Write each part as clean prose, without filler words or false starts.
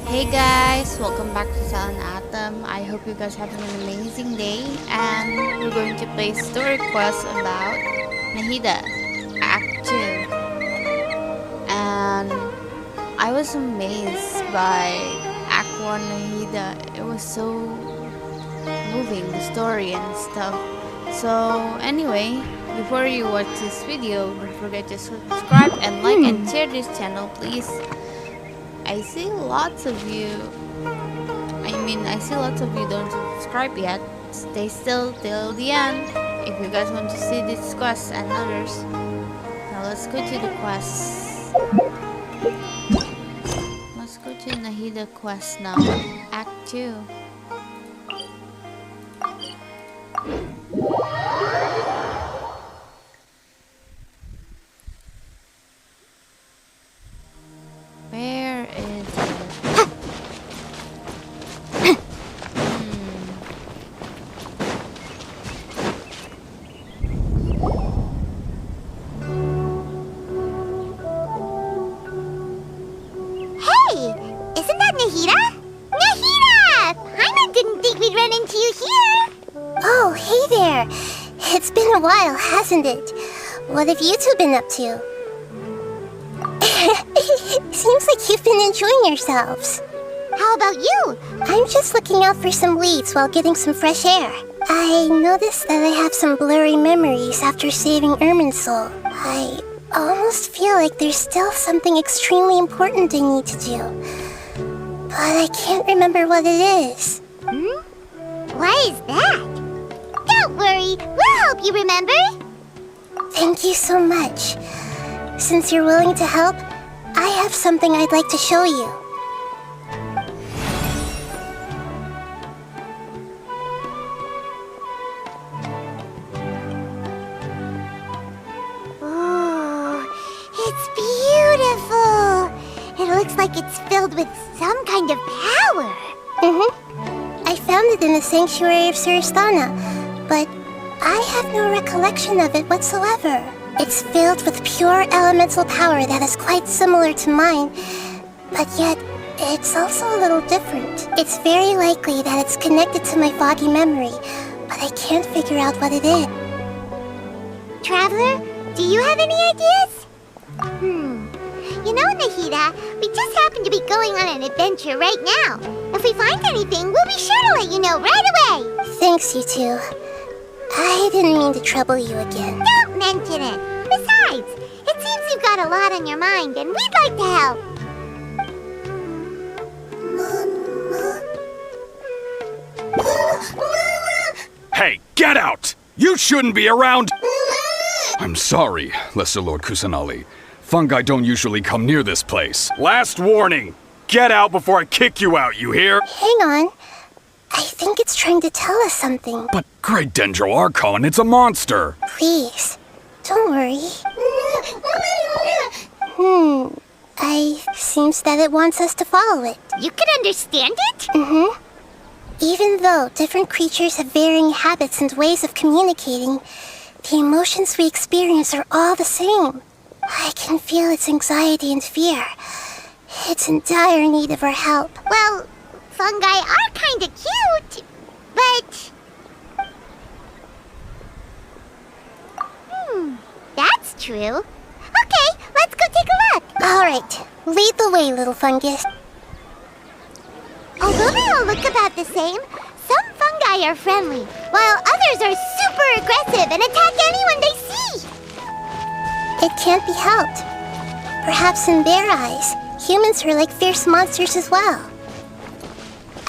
Hey guys, welcome back to Silent Atom. I hope you guys having an amazing day, and we're going to play story quest about Nahida, Act 2. And I was amazed by Act 1 Nahida. It was so moving, the story and stuff. So anyway, before you watch this video, don't forget to subscribe and like and share this channel, please. I see lots of you don't subscribe yet. Stay still till the end if you guys want to see this quest and others. Now let's go to the quest. Let's go to Nahida quest now. Act 2. Where is it? Hey! Isn't that Nahida? Nahida! Paimon didn't think we'd run into you here! Oh, hey there! It's been a while, hasn't it? What have you two been up to? Seems like you've been enjoying yourselves. How about you? I'm just looking out for some leads while getting some fresh air. I noticed that I have some blurry memories after saving Irminsul. I almost feel like there's still something extremely important I need to do. But I can't remember what it is. What is that? Don't worry, we'll help you remember. Thank you so much. Since you're willing to help, I have something I'd like to show you. Ooh, it's beautiful! It looks like it's filled with some kind of power. I found it in the sanctuary of Suristana, but I have no recollection of it whatsoever. It's filled with pure elemental power that is quite similar to mine, but yet it's also a little different. It's very likely that it's connected to my foggy memory, but I can't figure out what it is. Traveler, do you have any ideas? You know, Nahida, we just happen to be going on an adventure right now. If we find anything, we'll be sure to let you know right away. Thanks, you two. I didn't mean to trouble you again. Don't mention it. Besides, it seems you've got a lot on your mind, and we'd like to help. Hey, get out! You shouldn't be around! I'm sorry, Lesser Lord Kusanali. Fungi don't usually come near this place. Last warning! Get out before I kick you out, you hear? Hang on. I think it's trying to tell us something. But Great Dendro Archon, it's a monster! Please, don't worry. Seems that it wants us to follow it. You can understand it? Even though different creatures have varying habits and ways of communicating, the emotions we experience are all the same. I can feel its anxiety and fear. It's in dire need of our help. Well, fungi are kinda cute, but... That's true. Okay, let's go take a look. Alright, lead the way, little fungus. Although they all look about the same, some fungi are friendly, while others are super aggressive and attack anyone they see. It can't be helped. Perhaps in their eyes, humans are like fierce monsters as well.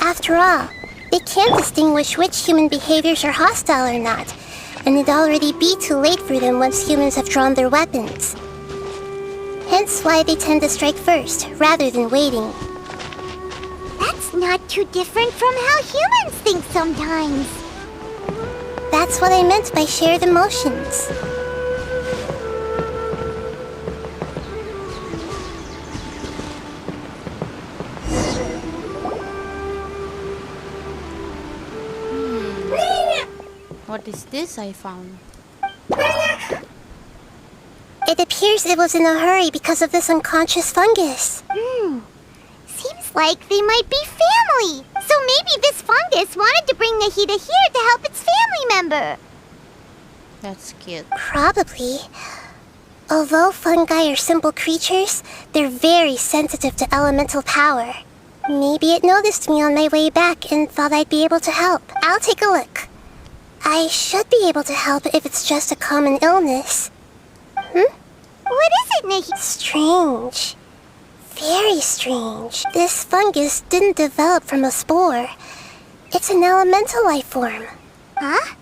After all, they can't distinguish which human behaviors are hostile or not, and it'd already be too late for them once humans have drawn their weapons. Hence why they tend to strike first, rather than waiting. That's not too different from how humans think sometimes. That's what I meant by shared emotions. What is this I found? It appears it was in a hurry because of this unconscious fungus. Seems Looks like they might be family. So maybe this fungus wanted to bring Nahida here to help its family member. That's cute. Probably. Although fungi are simple creatures, they're very sensitive to elemental power. Maybe it noticed me on my way back and thought I'd be able to help. I'll take a look. I should be able to help if it's just a common illness. What is it, Nahida? Strange. Very strange. This fungus didn't develop from a spore. It's an elemental life form. Huh?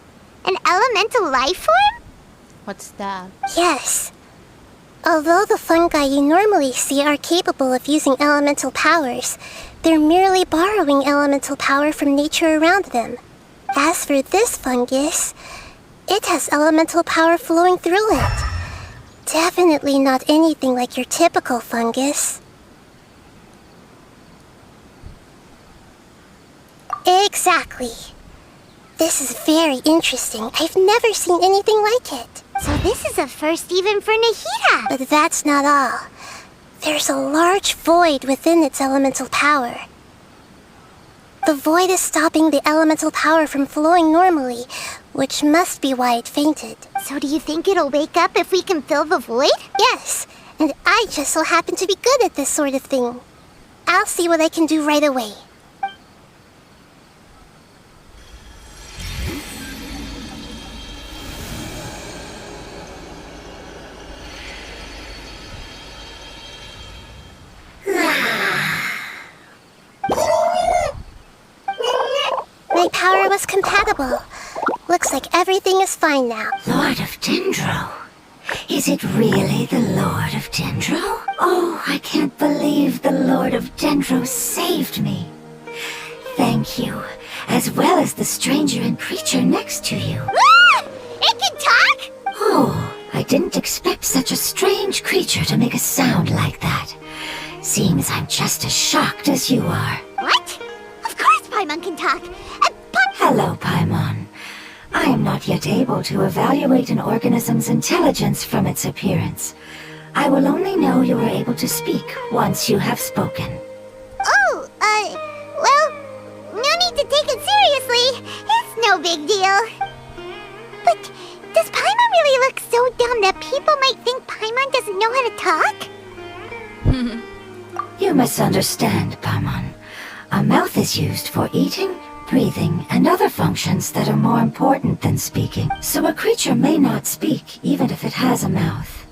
An elemental life form? What's that? Yes. Although the fungi you normally see are capable of using elemental powers, they're merely borrowing elemental power from nature around them. As for this fungus, it has elemental power flowing through it. Definitely not anything like your typical fungus. Exactly. This is very interesting. I've never seen anything like it. So this is a first even for Nahida. But that's not all. There's a large void within its elemental power. The void is stopping the elemental power from flowing normally, which must be why it fainted. So do you think it'll wake up if we can fill the void? Yes, and I just so happen to be good at this sort of thing. I'll see what I can do right away. My power was compatible. Looks like everything is fine now. Lord of Dendro? Is it really the Lord of Dendro? Oh, I can't believe the Lord of Dendro saved me. Thank you, as well as the stranger and creature next to you. Ah! It can talk? Oh, I didn't expect such a strange creature to make a sound like that. Seems I'm just as shocked as you are. What? Of course Paimon can talk. Hello, Paimon. I am not yet able to evaluate an organism's intelligence from its appearance. I will only know you are able to speak once you have spoken. Oh, well, no need to take it seriously. It's no big deal. But does Paimon really look so dumb that people might think Paimon doesn't know how to talk? You misunderstand, Paimon. A mouth is used for eating, breathing, and other functions that are more important than speaking. So a creature may not speak even if it has a mouth.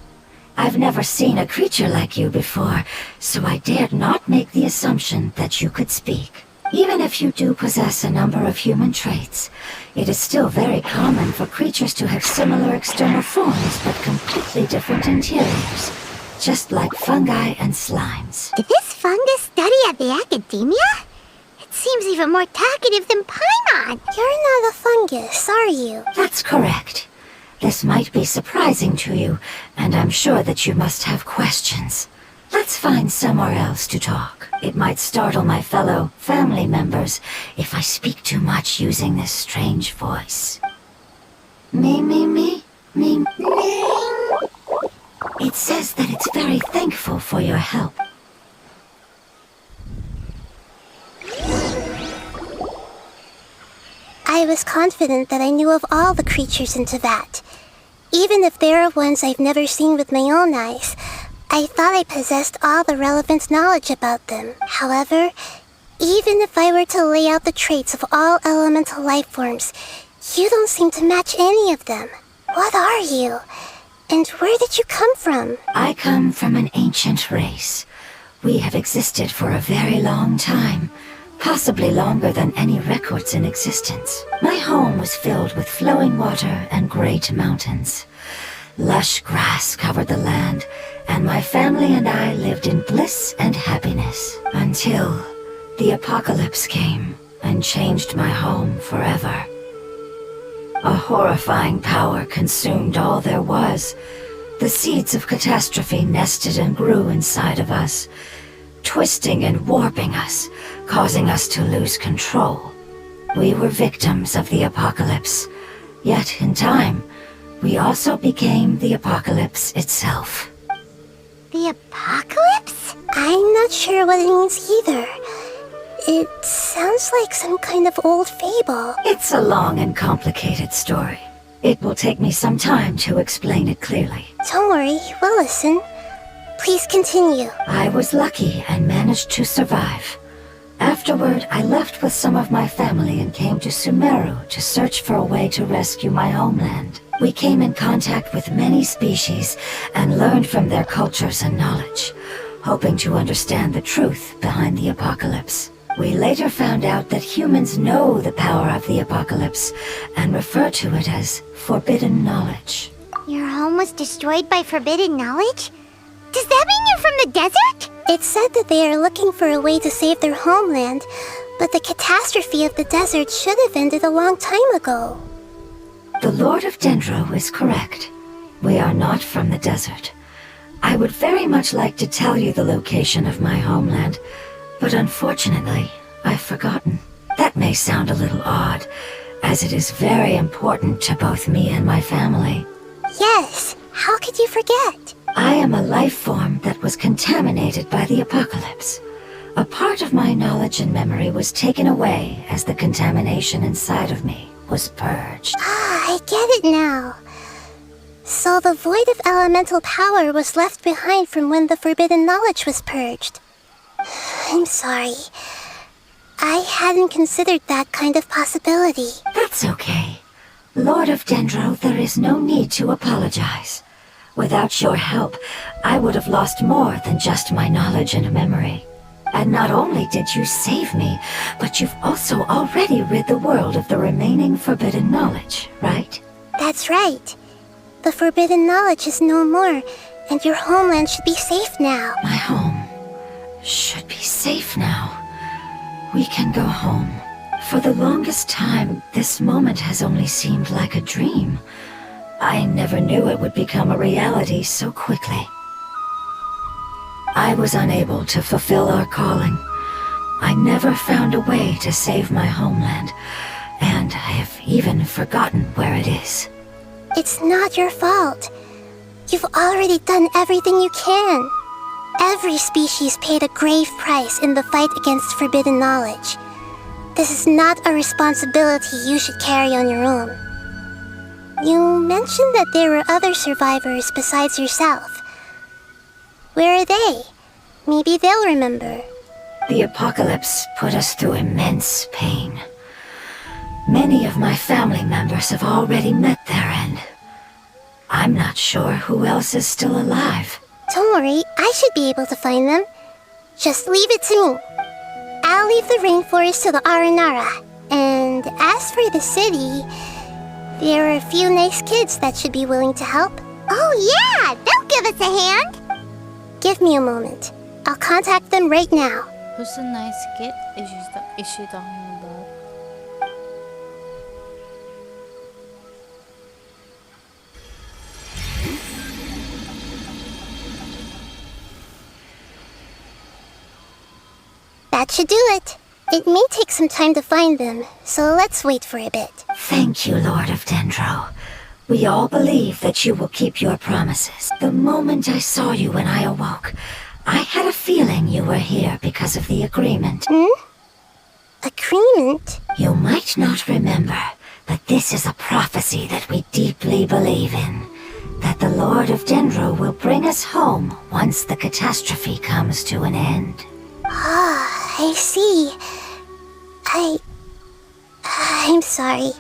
I've never seen a creature like you before, so I dared not make the assumption that you could speak. Even if you do possess a number of human traits, it is still very common for creatures to have similar external forms but completely different interiors, just like fungi and slimes. Did this fungus study at the academia? It seems even more talkative than Paimon. You're not a fungus, are you? That's correct. This might be surprising to you, and I'm sure that you must have questions. Let's find somewhere else to talk. It might startle my fellow family members if I speak too much using this strange voice. Me. It says that it's very thankful for your help. I was confident that I knew of all the creatures in Teyvat. Even if there are ones I've never seen with my own eyes, I thought I possessed all the relevant knowledge about them. However, even if I were to lay out the traits of all elemental life forms, you don't seem to match any of them. What are you? And where did you come from? I come from an ancient race. We have existed for a very long time, possibly longer than any records in existence. My home was filled with flowing water and great mountains. Lush grass covered the land, and my family and I lived in bliss and happiness until the apocalypse came and changed my home forever. A horrifying power consumed all there was. The seeds of catastrophe nested and grew inside of us, twisting and warping us, causing us to lose control. We were victims of the apocalypse, yet in time, we also became the apocalypse itself. The apocalypse? I'm not sure what it means either. It sounds like some kind of old fable. It's a long and complicated story. It will take me some time to explain it clearly. Don't worry, we'll listen. Please continue. I was lucky and managed to survive. Afterward, I left with some of my family and came to Sumeru to search for a way to rescue my homeland. We came in contact with many species and learned from their cultures and knowledge, hoping to understand the truth behind the apocalypse. We later found out that humans know the power of the apocalypse and refer to it as forbidden knowledge. Your home was destroyed by forbidden knowledge? Does that mean you're from the desert? It's said that they are looking for a way to save their homeland, but the catastrophe of the desert should have ended a long time ago. The Lord of Dendro is correct. We are not from the desert. I would very much like to tell you the location of my homeland, but unfortunately, I've forgotten. That may sound a little odd, as it is very important to both me and my family. Yes, how could you forget? I am a life form that was contaminated by the apocalypse. A part of my knowledge and memory was taken away as the contamination inside of me was purged. Ah, I get it now. So the void of elemental power was left behind from when the forbidden knowledge was purged. I'm sorry. I hadn't considered that kind of possibility. That's okay. Lord of Dendro, there is no need to apologize. Without your help, I would have lost more than just my knowledge and memory. And not only did you save me, but you've also already rid the world of the remaining forbidden knowledge, right? That's right. The forbidden knowledge is no more, and your homeland should be safe now. My home should be safe now. We can go home. For the longest time, this moment has only seemed like a dream. I never knew it would become a reality so quickly. I was unable to fulfill our calling. I never found a way to save my homeland, and I have even forgotten where it is. It's not your fault. You've already done everything you can. Every species paid a grave price in the fight against forbidden knowledge. This is not a responsibility you should carry on your own. You mentioned that there were other survivors besides yourself. Where are they? Maybe they'll remember. The apocalypse put us through immense pain. Many of my family members have already met their end. I'm not sure who else is still alive. Don't worry, I should be able to find them. Just leave it to me. I'll leave the rainforest to the Aranara. And as for the city, there are a few nice kids that should be willing to help. Oh yeah, they'll give us a hand. Give me a moment. I'll contact them right now. Who's the nice kid? Is she talking about? That should do it. It may take some time to find them, so let's wait for a bit. Thank you, Lord of Dendro. We all believe that you will keep your promises. The moment I saw you when I awoke, I had a feeling you were here because of the agreement. Agreement? You might not remember, but this is a prophecy that we deeply believe in. That the Lord of Dendro will bring us home once the catastrophe comes to an end. Ah, I see. I'm sorry.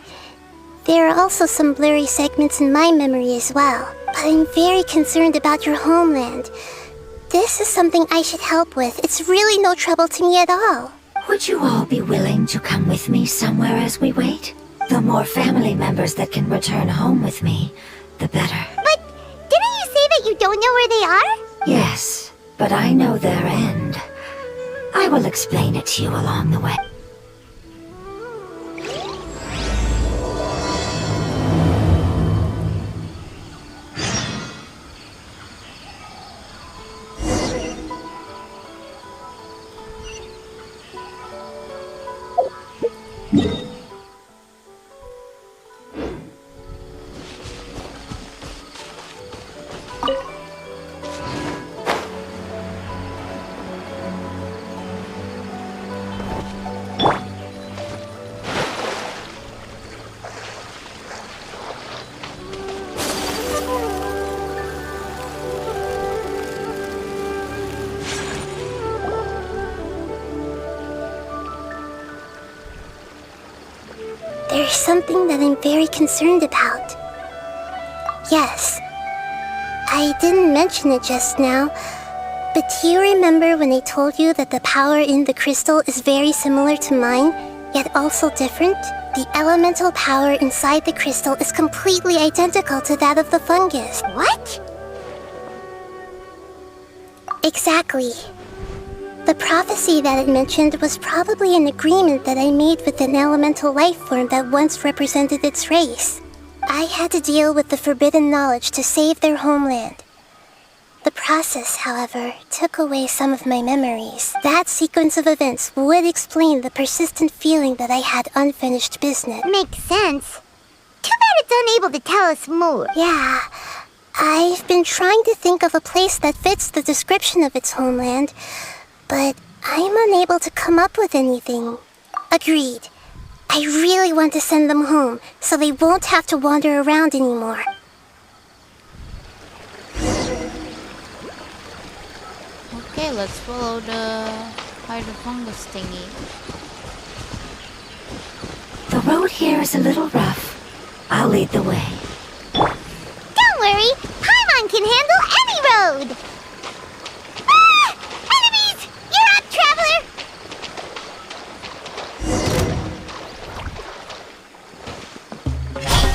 There are also some blurry segments in my memory as well, but I'm very concerned about your homeland. This is something I should help with. It's really no trouble to me at all. Would you all be willing to come with me somewhere as we wait? The more family members that can return home with me, the better. But didn't you say that you don't know where they are? Yes, but I know their end. I will explain it to you along the way. there's something that I'm very concerned about. Yes, I didn't mention it just now, but do you remember when I told you that the power in the crystal is very similar to mine, yet also different? The elemental power inside the crystal is completely identical to that of the fungus. What? Exactly. The prophecy that it mentioned was probably an agreement that I made with an elemental life form that once represented its race. I had to deal with the forbidden knowledge to save their homeland. The process, however, took away some of my memories. That sequence of events would explain the persistent feeling that I had unfinished business. Makes sense. Too bad it's unable to tell us more. Yeah, I've been trying to think of a place that fits the description of its homeland, but I'm unable to come up with anything. Agreed. I really want to send them home, so they won't have to wander around anymore. Okay, let's follow the fungus thingy. The road here is a little rough. I'll lead the way. Don't worry, Paimon can handle any road! Ah! Enemies! You're up, traveler!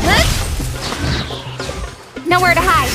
Huh? Nowhere to hide.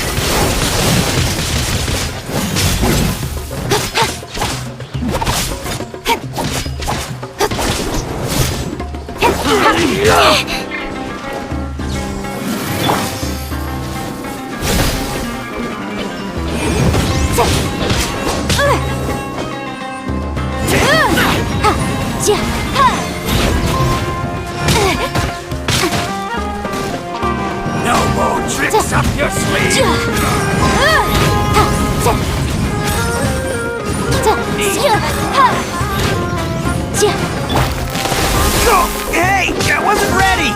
No more tricks up your sleeve! Go! Hey! I wasn't ready!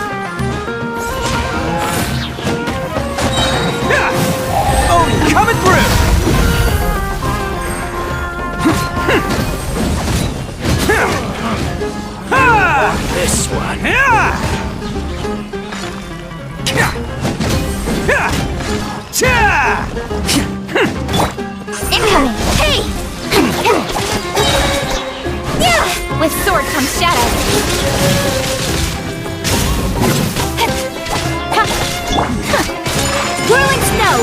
Oh, coming through! This one. Incoming! Hey! With sword comes shadow. Whirling snow!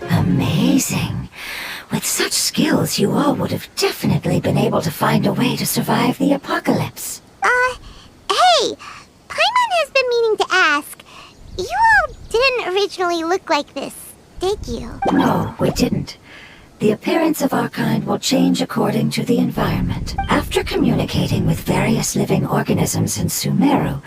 Amazing. With such skills, you all would have definitely been able to find a way to survive the apocalypse. Hey! Paimon has been meaning to ask. You all didn't originally look like this, did you? No, we didn't. The appearance of our kind will change according to the environment. After communicating with various living organisms in Sumeru,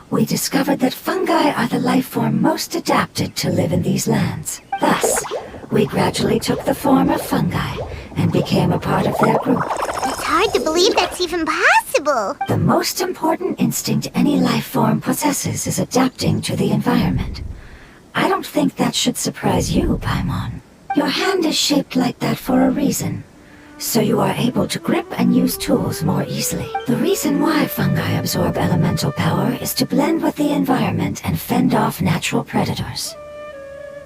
we discovered that fungi are the life form most adapted to live in these lands. Thus, we gradually took the form of fungi and became a part of their group. It's hard to believe that's even possible. The most important instinct any life form possesses is adapting to the environment. I don't think that should surprise you, Paimon. Your hand is shaped like that for a reason, so you are able to grip and use tools more easily. The reason why fungi absorb elemental power is to blend with the environment and fend off natural predators.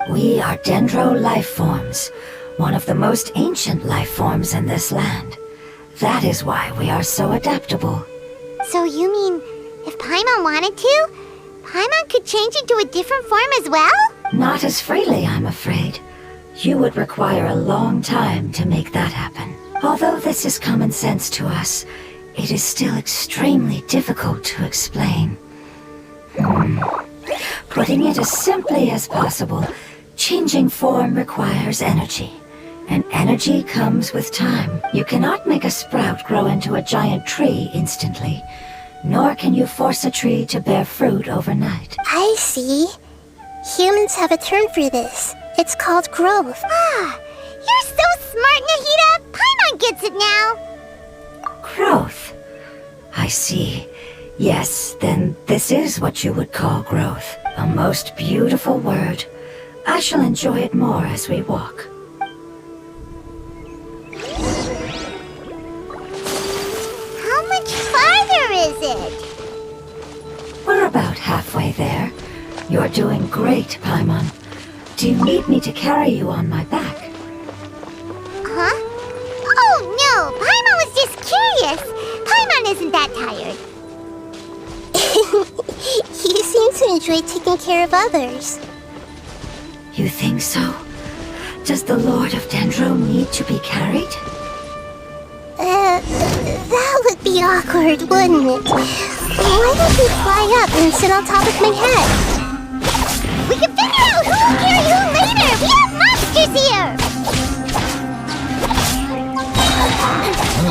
We are dendro life forms, one of the most ancient life forms in this land. That is why we are so adaptable. So you mean, if Paimon wanted to, Paimon could change into a different form as well? Not as freely, I'm afraid. You would require a long time to make that happen. Although this is common sense to us, it is still extremely difficult to explain. Putting it as simply as possible, changing form requires energy. And energy comes with time. You cannot make a sprout grow into a giant tree instantly, nor can you force a tree to bear fruit overnight. I see. Humans have a term for this. It's called growth. Ah, you're so smart, Nahida! Paimon gets it now! Growth. I see. Yes, then this is what you would call growth. A most beautiful word. I shall enjoy it more as we walk. it. We're about halfway there. You're doing great, Paimon. Do you need me to carry you on my back? Huh? Oh, no! Paimon was just curious. Paimon isn't that tired. You seem to enjoy taking care of others. You think so? Does the Lord of Dendro need to be carried? That would be awkward, wouldn't it? Why don't you fly up and sit on top of my head? We can figure out who will carry who later! We have monsters here!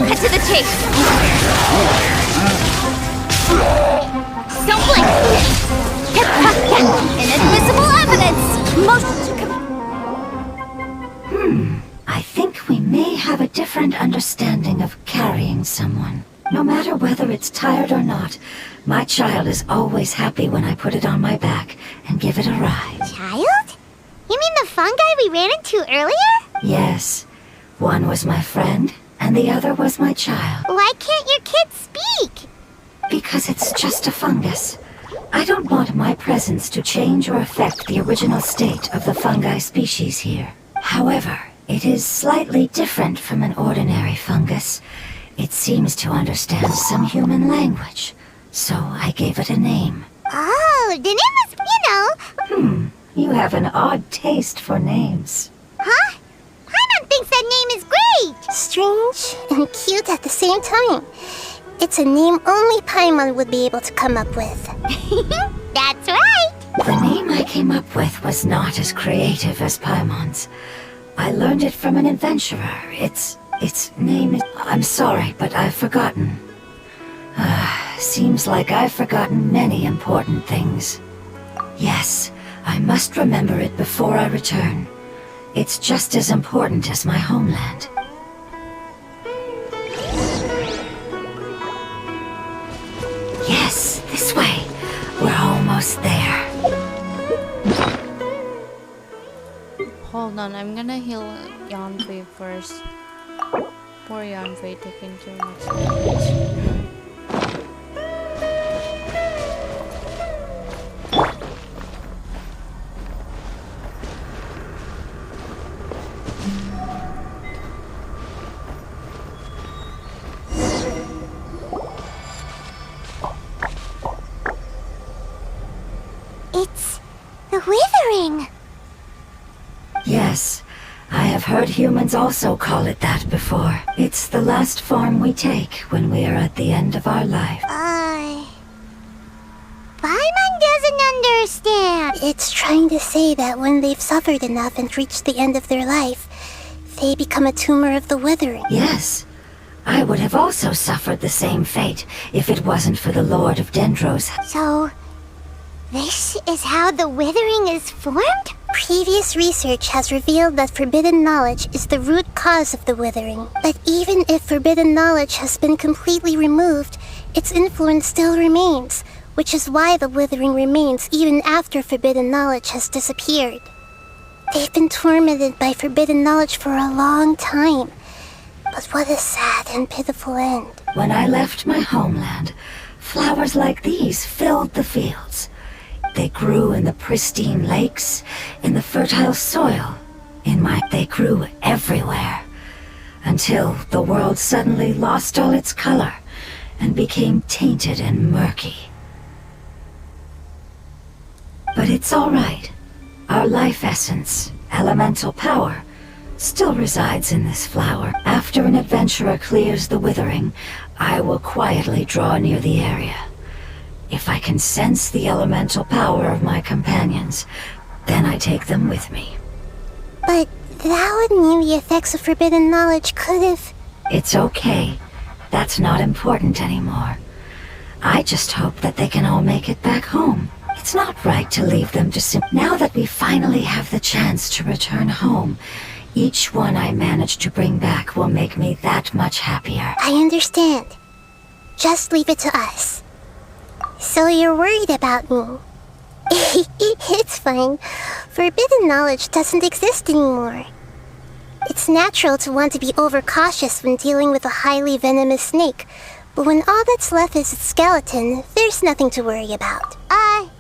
Cut to the chase. Don't blink. Inadmissible evidence. I think we may have a different understanding of carrying someone. No matter whether it's tired or not, my child is always happy when I put it on my back and give it a ride. Child? You mean the fungi we ran into earlier? Yes, one was my friend, and the other was my child. Why can't your kid speak? Because it's just a fungus. I don't want my presence to change or affect the original state of the fungi species here. However, it is slightly different from an ordinary fungus. It seems to understand some human language, so I gave it a name. Oh, the name was, You have an odd taste for names. Huh? Paimon thinks that name is great! Strange and cute at the same time. It's a name only Paimon would be able to come up with. That's right! The name I came up with was not as creative as Paimon's. I learned it from an adventurer. Its name is... I'm sorry, but I've forgotten. Seems like I've forgotten many important things. Yes, I must remember it before I return. It's just as important as my homeland. Yes, this way. We're almost there. Hold on, I'm gonna heal Yanfei first. Poor Yanfei taking too much damage. It's the Withering! Yes, I have heard humans also call it that before. It's the last form we take when we are at the end of our life. Paimon doesn't understand. It's trying to say that when they've suffered enough and reached the end of their life, they become a tumor of the Withering. Yes, I would have also suffered the same fate if it wasn't for the Lord of Dendro's. So, this is how the Withering is formed? Previous research has revealed that forbidden knowledge is the root cause of the Withering. But even if forbidden knowledge has been completely removed, its influence still remains, which is why the Withering remains even after forbidden knowledge has disappeared. They've been tormented by forbidden knowledge for a long time. But what a sad and pitiful end. When I left my homeland, flowers like these filled the fields. They grew in the pristine lakes, in the fertile soil. They grew everywhere. Until the world suddenly lost all its color and became tainted and murky. But it's all right. Our life essence, elemental power, still resides in this flower. After an adventurer clears the Withering, I will quietly draw near the area. If I can sense the elemental power of my companions, then I take them with me. But that would mean the effects of forbidden knowledge could have... It's okay. That's not important anymore. I just hope that they can all make it back home. It's not right to leave them to Now that we finally have the chance to return home, each one I manage to bring back will make me that much happier. I understand. Just leave it to us. So you're worried about me? It's fine. Forbidden knowledge doesn't exist anymore. It's natural to want to be overcautious when dealing with a highly venomous snake, But when all that's left is a skeleton, there's nothing to worry about. Paimon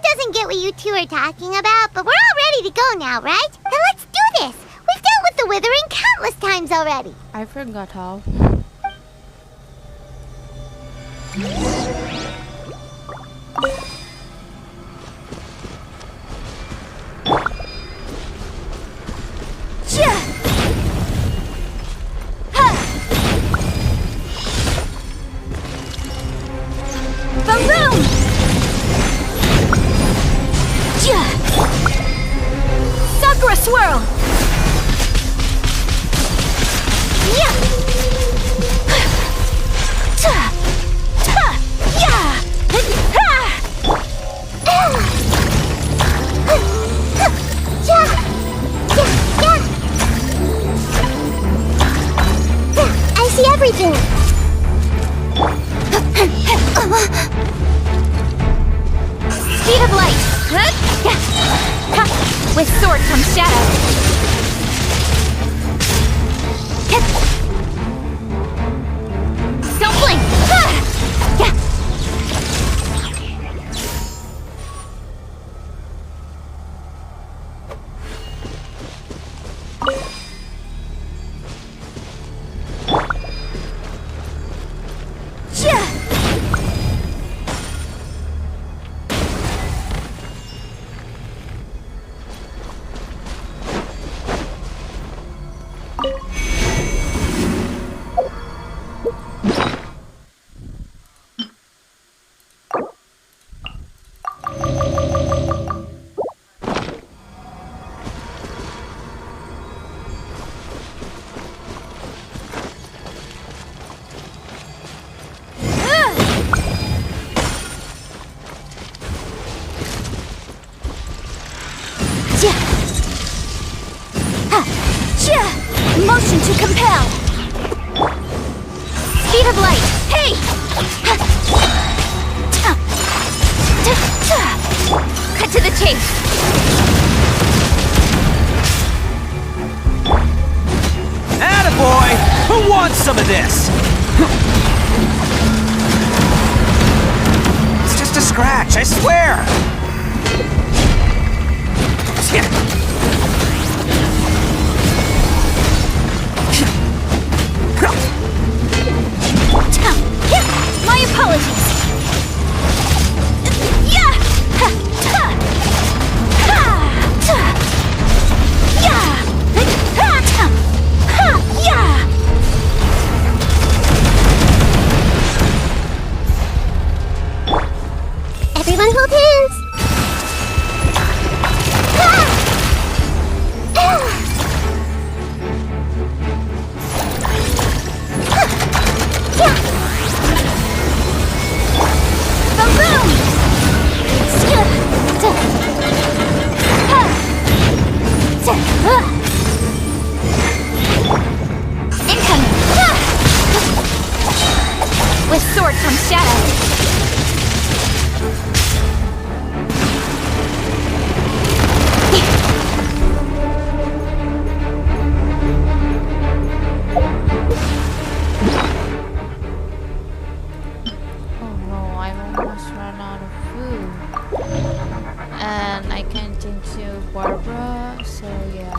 doesn't get what you two are talking about, but we're all ready to go now, right? Then let's do this! We've dealt with the Withering countless times already! I forgot how. Boom! Sakura swirl! I see everything. Speed of light! With sword comes shadow! Don't blink! Motion to compel! Speed of light! Hey! Cut to the chase! Attaboy! Who wants some of this? It's just a scratch, I swear! My apologies! Everyone hold hands. With sword comes shadow. Oh no, I've almost run out of food. And I can't into Barbara, so yeah.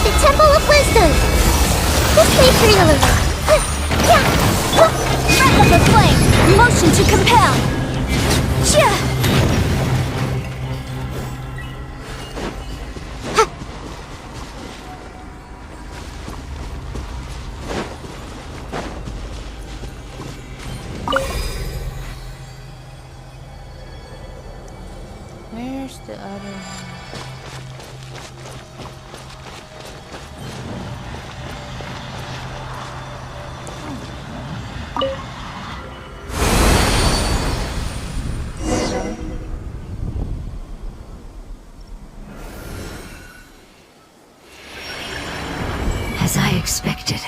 The Temple of Wisdom. This may free a little. Breath of the flame! Motion to compel! Where's the other one? As I expected,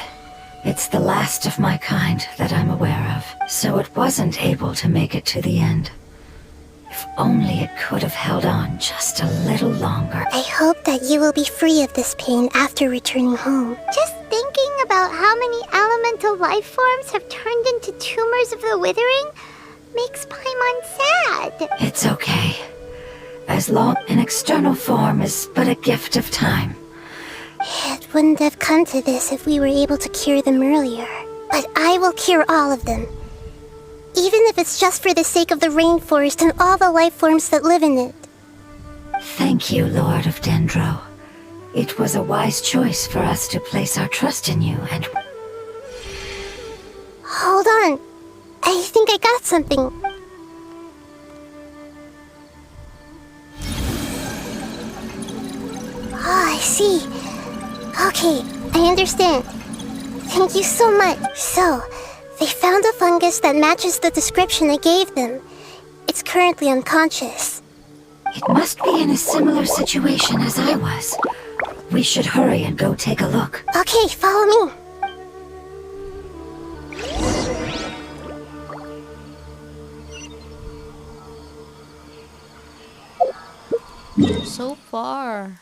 It's the last of my kind that I'm aware of, so it wasn't able to make it to the end. If only it could have held on just a little longer. I hope that you will be free of this pain after returning home. Just thinking about how many elemental life forms have turned into tumors of the withering makes Paimon sad. It's okay. As long an external form is but a gift of time. It wouldn't have come to this if we were able to cure them earlier. But I will cure all of them. Even if it's just for the sake of the rainforest and all the life forms that live in it. Thank you, Lord of Dendro. It was a wise choice for us to place our trust in you and... Hold on. I think I got something. Oh, I see. Okay, I understand. Thank you so much. So, they found a fungus that matches the description I gave them. It's currently unconscious. It must be in a similar situation as I was. We should hurry and go take a look. Okay, follow me. So far.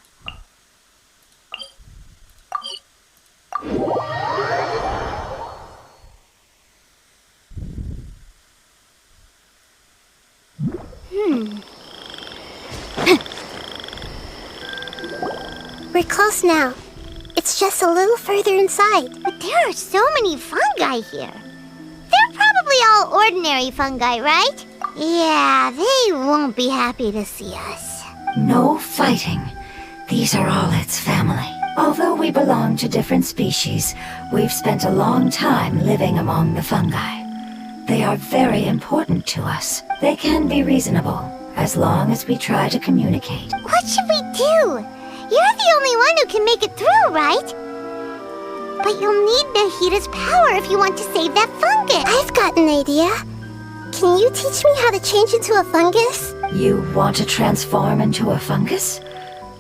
We're close now. It's just a little further inside. But there are so many fungi here. They're probably all ordinary fungi, right? Yeah, they won't be happy to see us. No fighting. These are all its family. Although we belong to different species, we've spent a long time living among the fungi. They are very important to us. They can be reasonable, as long as we try to communicate. What should we do? You're the only one who can make it through, right? But you'll need Nahida's power if you want to save that fungus. I've got an idea. Can you teach me how to change into a fungus? You want to transform into a fungus?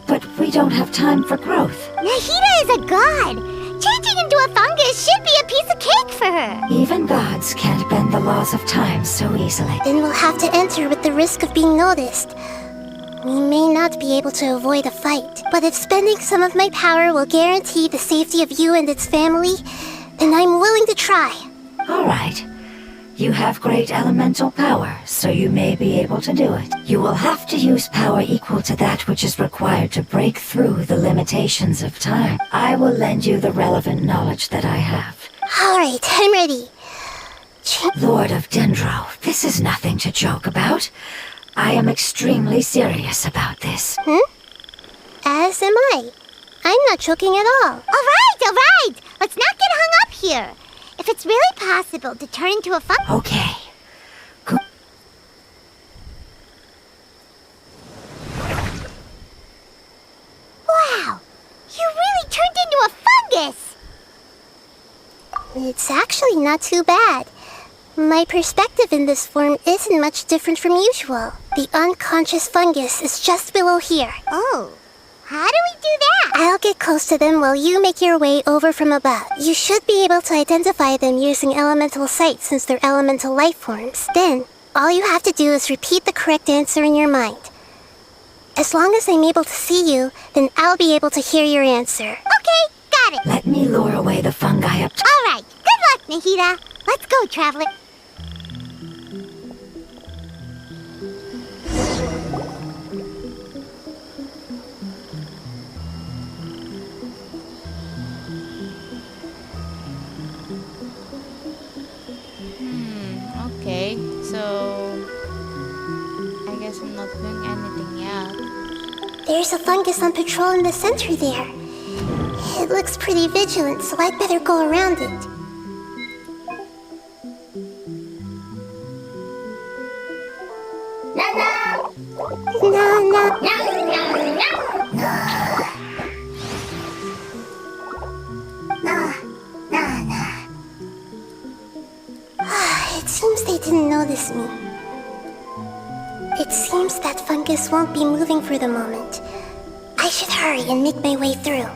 But we don't have time for growth. Nahida is a god. Changing into a fungus should be a piece of cake for her. Even gods can't bend the laws of time so easily. Then we'll have to enter with the risk of being noticed. We may not be able to avoid a fight, but if spending some of my power will guarantee the safety of you and its family, then I'm willing to try. All right. You have great elemental power, so you may be able to do it. You will have to use power equal to that which is required to break through the limitations of time. I will lend you the relevant knowledge that I have. All right, I'm ready. Lord of Dendro, this is nothing to joke about. I am extremely serious about this. As am I. I'm not joking at all. All right. Let's not get hung up here. If it's really possible to turn into a fungus... Okay. Go. Wow! You really turned into a fungus! It's actually not too bad. My perspective in this form isn't much different from usual. The unconscious fungus is just below here. Oh, how do we do that? I'll get close to them while you make your way over from above. You should be able to identify them using elemental sight since they're elemental life forms. Then, all you have to do is repeat the correct answer in your mind. As long as I'm able to see you, then I'll be able to hear your answer. Okay, got it. Let me lure away the fungi up top. All right, good luck, Nahida. Let's go, traveler. Okay, so I guess I'm not doing anything yet. There's a fungus on patrol in the center there. It looks pretty vigilant, so I'd better go around it. It seems they didn't notice me. It seems that fungus won't be moving for the moment. I should hurry and make my way through.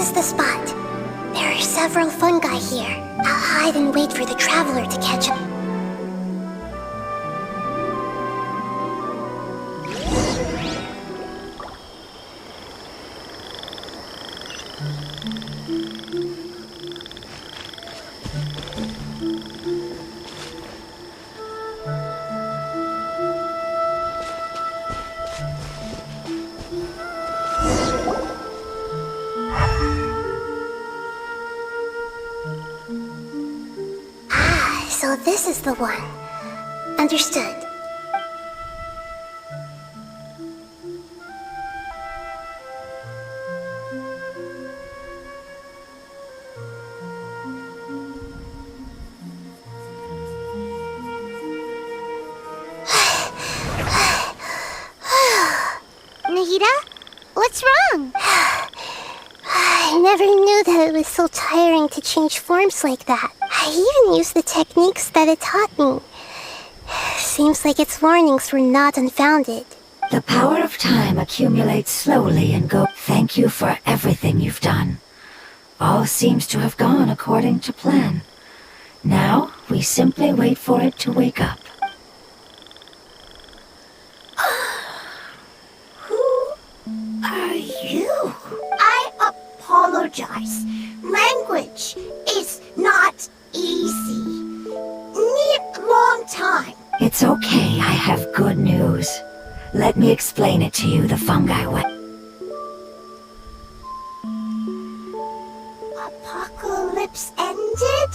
is the spot. There are several fungi here. I'll hide and wait for the traveler to catch up. So this is the one. Understood. Nahida? What's wrong? I never knew that it was so tiring to change forms like that. I even used the techniques that it taught me. Seems like its warnings were not unfounded. The power of time accumulates slowly and go. Thank you for everything you've done. All seems to have gone according to plan. Now, we simply wait for it to wake up. Who are you? I apologize. Language is not easy. Need long time. It's okay, I have good news. Let me explain it to you the fungi way. Apocalypse ended?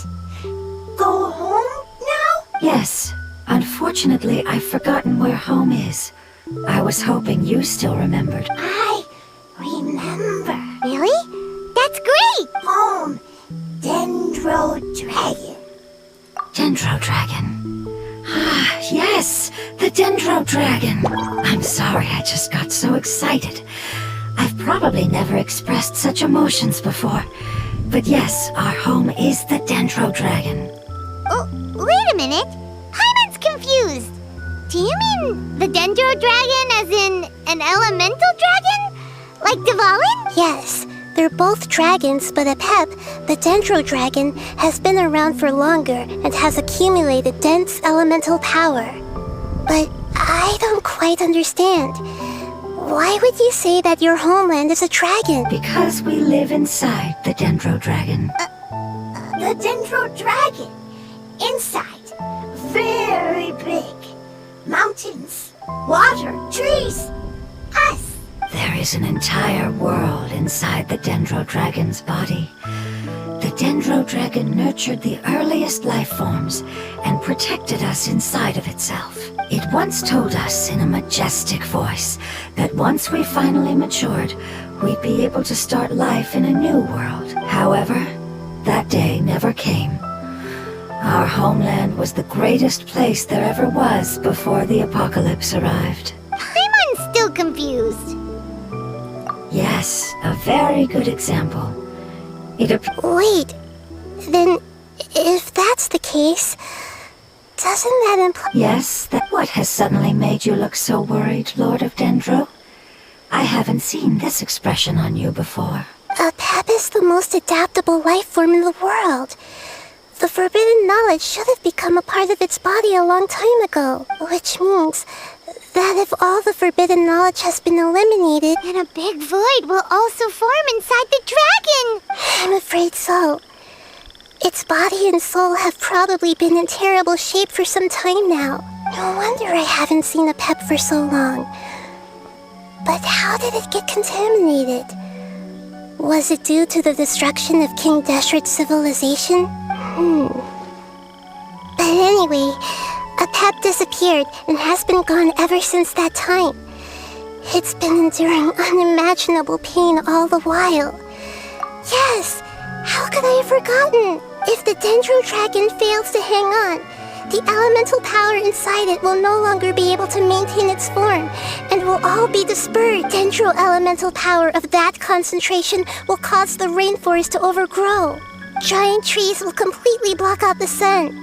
Go home now? Yes. Unfortunately, I've forgotten where home is. I was hoping you still remembered. I remember. Really? That's great! Home. Dendro Dragon. Dendro Dragon. Ah, yes! The Dendro Dragon! I'm sorry, I just got so excited. I've probably never expressed such emotions before. But yes, our home is the Dendro Dragon. Oh, wait a minute. Paimon's confused. Do you mean the Dendro Dragon as in an elemental dragon? Like Dvalin? Yes, they're both dragons, but Apep, the Dendro Dragon, has been around for longer and has accumulated dense elemental power. But I don't quite understand. Why would you say that your homeland is a dragon? Because we live inside the Dendro Dragon. The Dendro Dragon. Inside. Very big. Mountains. Water. Trees. Us. There is an entire world inside the Dendro Dragon's body. The Dendro Dragon nurtured the earliest life forms and protected us inside of itself. It once told us in a majestic voice that once we finally matured, we'd be able to start life in a new world. However, that day never came. Our homeland was the greatest place there ever was before the apocalypse arrived. Paimon's still confused. Yes, a very good example. Wait, then if that's the case, doesn't that imply... Yes, what has suddenly made you look so worried, Lord of Dendro? I haven't seen this expression on you before. Apep is the most adaptable life form in the world. The forbidden knowledge should have become a part of its body a long time ago, which means that if all the forbidden knowledge has been eliminated... Then a big void will also form inside the dragon! I'm afraid so. Its body and soul have probably been in terrible shape for some time now. No wonder I haven't seen Apep for so long. But how did it get contaminated? Was it due to the destruction of King Deshret's civilization? But anyway, Apep disappeared and has been gone ever since that time. It's been enduring unimaginable pain all the while. Yes, how could I have forgotten? If the Dendro Dragon fails to hang on, the elemental power inside it will no longer be able to maintain its form and will all be dispersed. Dendro elemental power of that concentration will cause the rainforest to overgrow. Giant trees will completely block out the sun.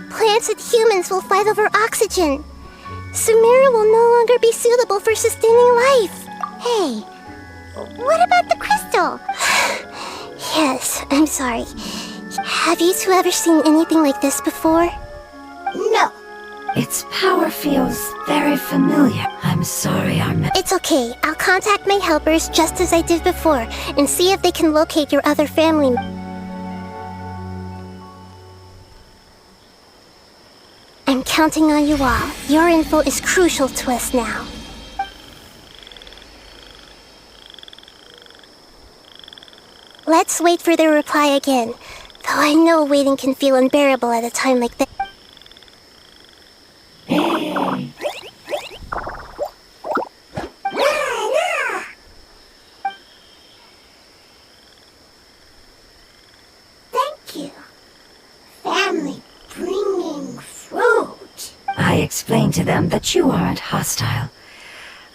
Plants and humans will fight over oxygen. Sumeru will no longer be suitable for sustaining life. Hey, what about the crystal? Yes, I'm sorry. Have you two ever seen anything like this before? No. Its power feels very familiar. I'm sorry, It's okay. I'll contact my helpers just as I did before and see if they can locate your other family. I'm counting on you all. Your info is crucial to us now. Let's wait for their reply again, though I know waiting can feel unbearable at a time like this. Thank you. Family bringing fruit. I explained to them that you aren't hostile.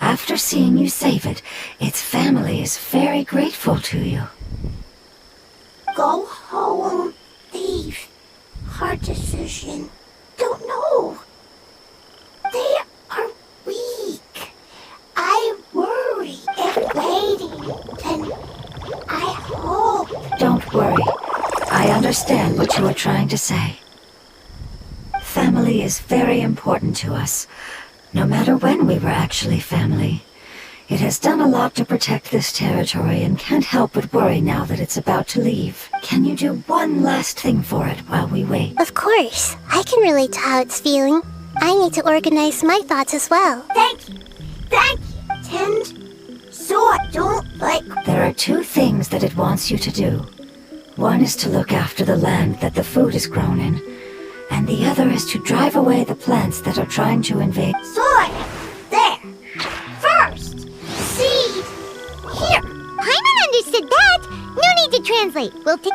After seeing you save it, its family is very grateful to you. Go home, thief. Hard decision. Don't know. They are weak. I worry if waiting, then I hope. Don't worry. I understand what you are trying to say. Family is very important to us, no matter when we were actually family. It has done a lot to protect this territory and can't help but worry now that it's about to leave. Can you do one last thing for it while we wait? Of course. I can relate to how it's feeling. I need to organize my thoughts as well. Thank you. Thank you. Tend. So I don't like. There are two things that it wants you to do. One is to look after the land that the food is grown in, and the other is to drive away the plants that are trying to invade. Soy. There. First. Seed. Here. Paimon understood that. No need to translate. We'll take...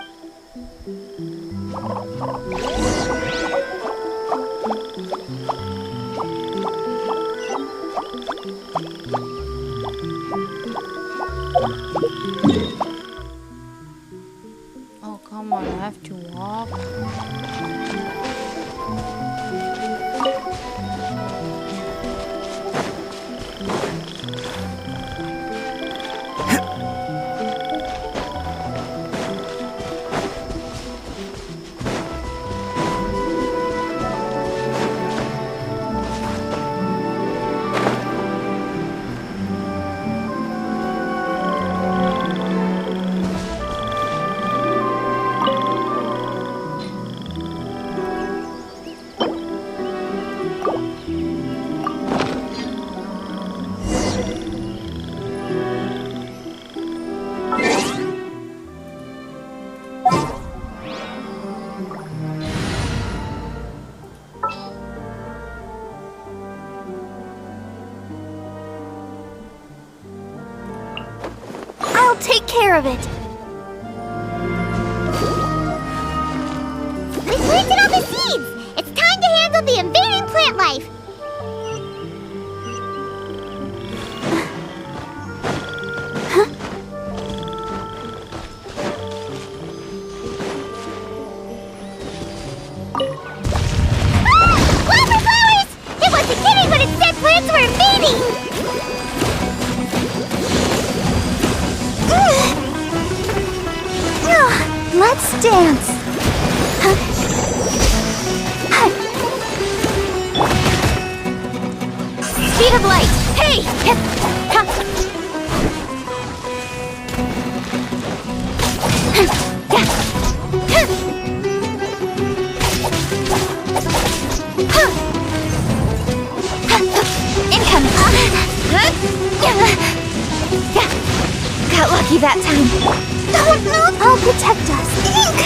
Oh, come on, I have to walk. I'll take care of it. We planted all the seeds! It's time to handle the invading plant life! Wildflowers! It wasn't kidding when it said plants were invading! Let's dance. Speed of light! Hey! Incoming! Got lucky that time. Oh no! I'll protect us. Ink!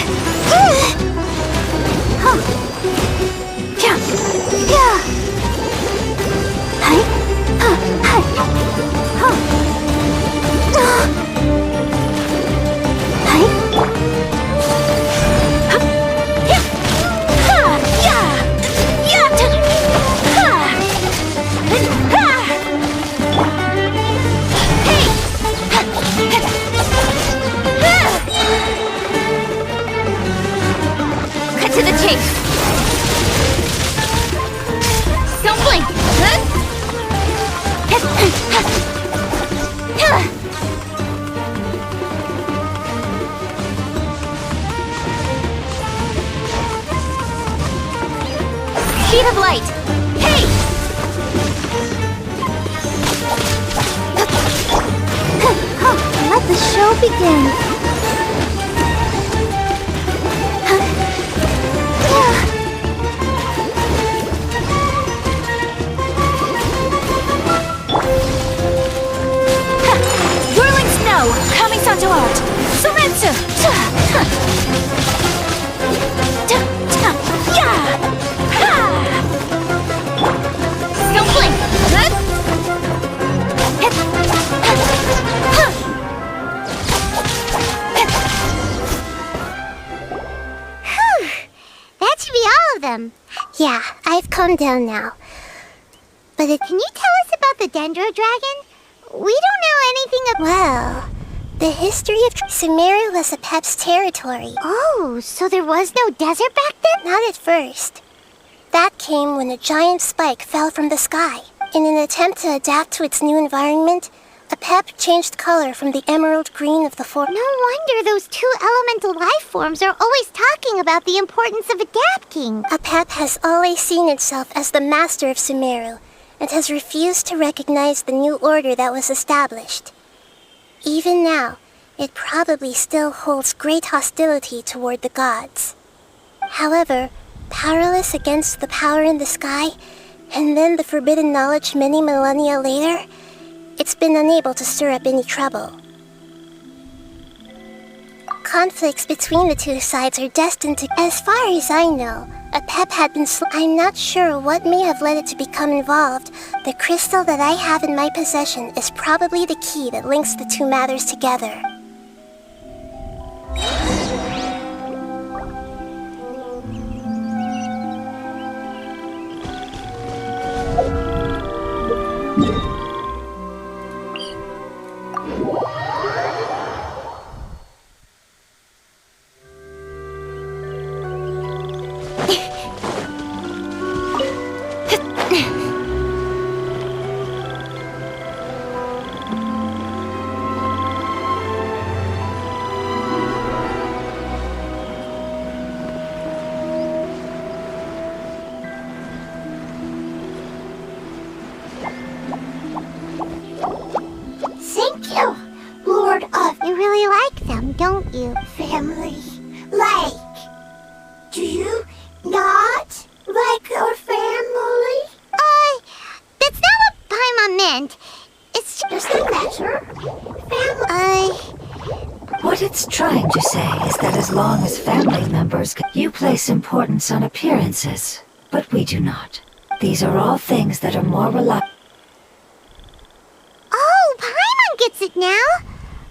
Yeah. Hi. Hi. Cut to the chase. Don't blink. Sheet of light! Hey! Let the show begin. Whirling snow! Kami-santo art! Sorensu! Don't blink! That should be all of them. Yeah, I've calmed down now. But Can you tell us about the Dendro Dragon? We don't know anything about... well, the history of Sumeru was a Pep's territory. Oh, so there was no desert back then? Not at first. That came when a giant spike fell from the sky. In an attempt to adapt to its new environment, a Pep changed color from the emerald green of the forest. No wonder those two elemental life forms are always talking about the importance of adapting. A Pep has always seen itself as the master of Sumeru, and has refused to recognize the new order that was established. Even now, it probably still holds great hostility toward the gods. However, powerless against the power in the sky, and then the forbidden knowledge many millennia later, it's been unable to stir up any trouble. Conflicts between the two sides are destined to... As far as I know, a Pep had been I'm not sure what may have led it to become involved. The crystal that I have in my possession is probably the key that links the two matters together. Thank you, Lord of You really like them, don't you? Family. Like, do you not like your family? That's not what Paimon meant. It's just... Doesn't matter. Family. What it's trying to say is that as long as family members... You place importance on appearances, but we do not. These are all things that are more reliable. Oh, Paimon gets it now.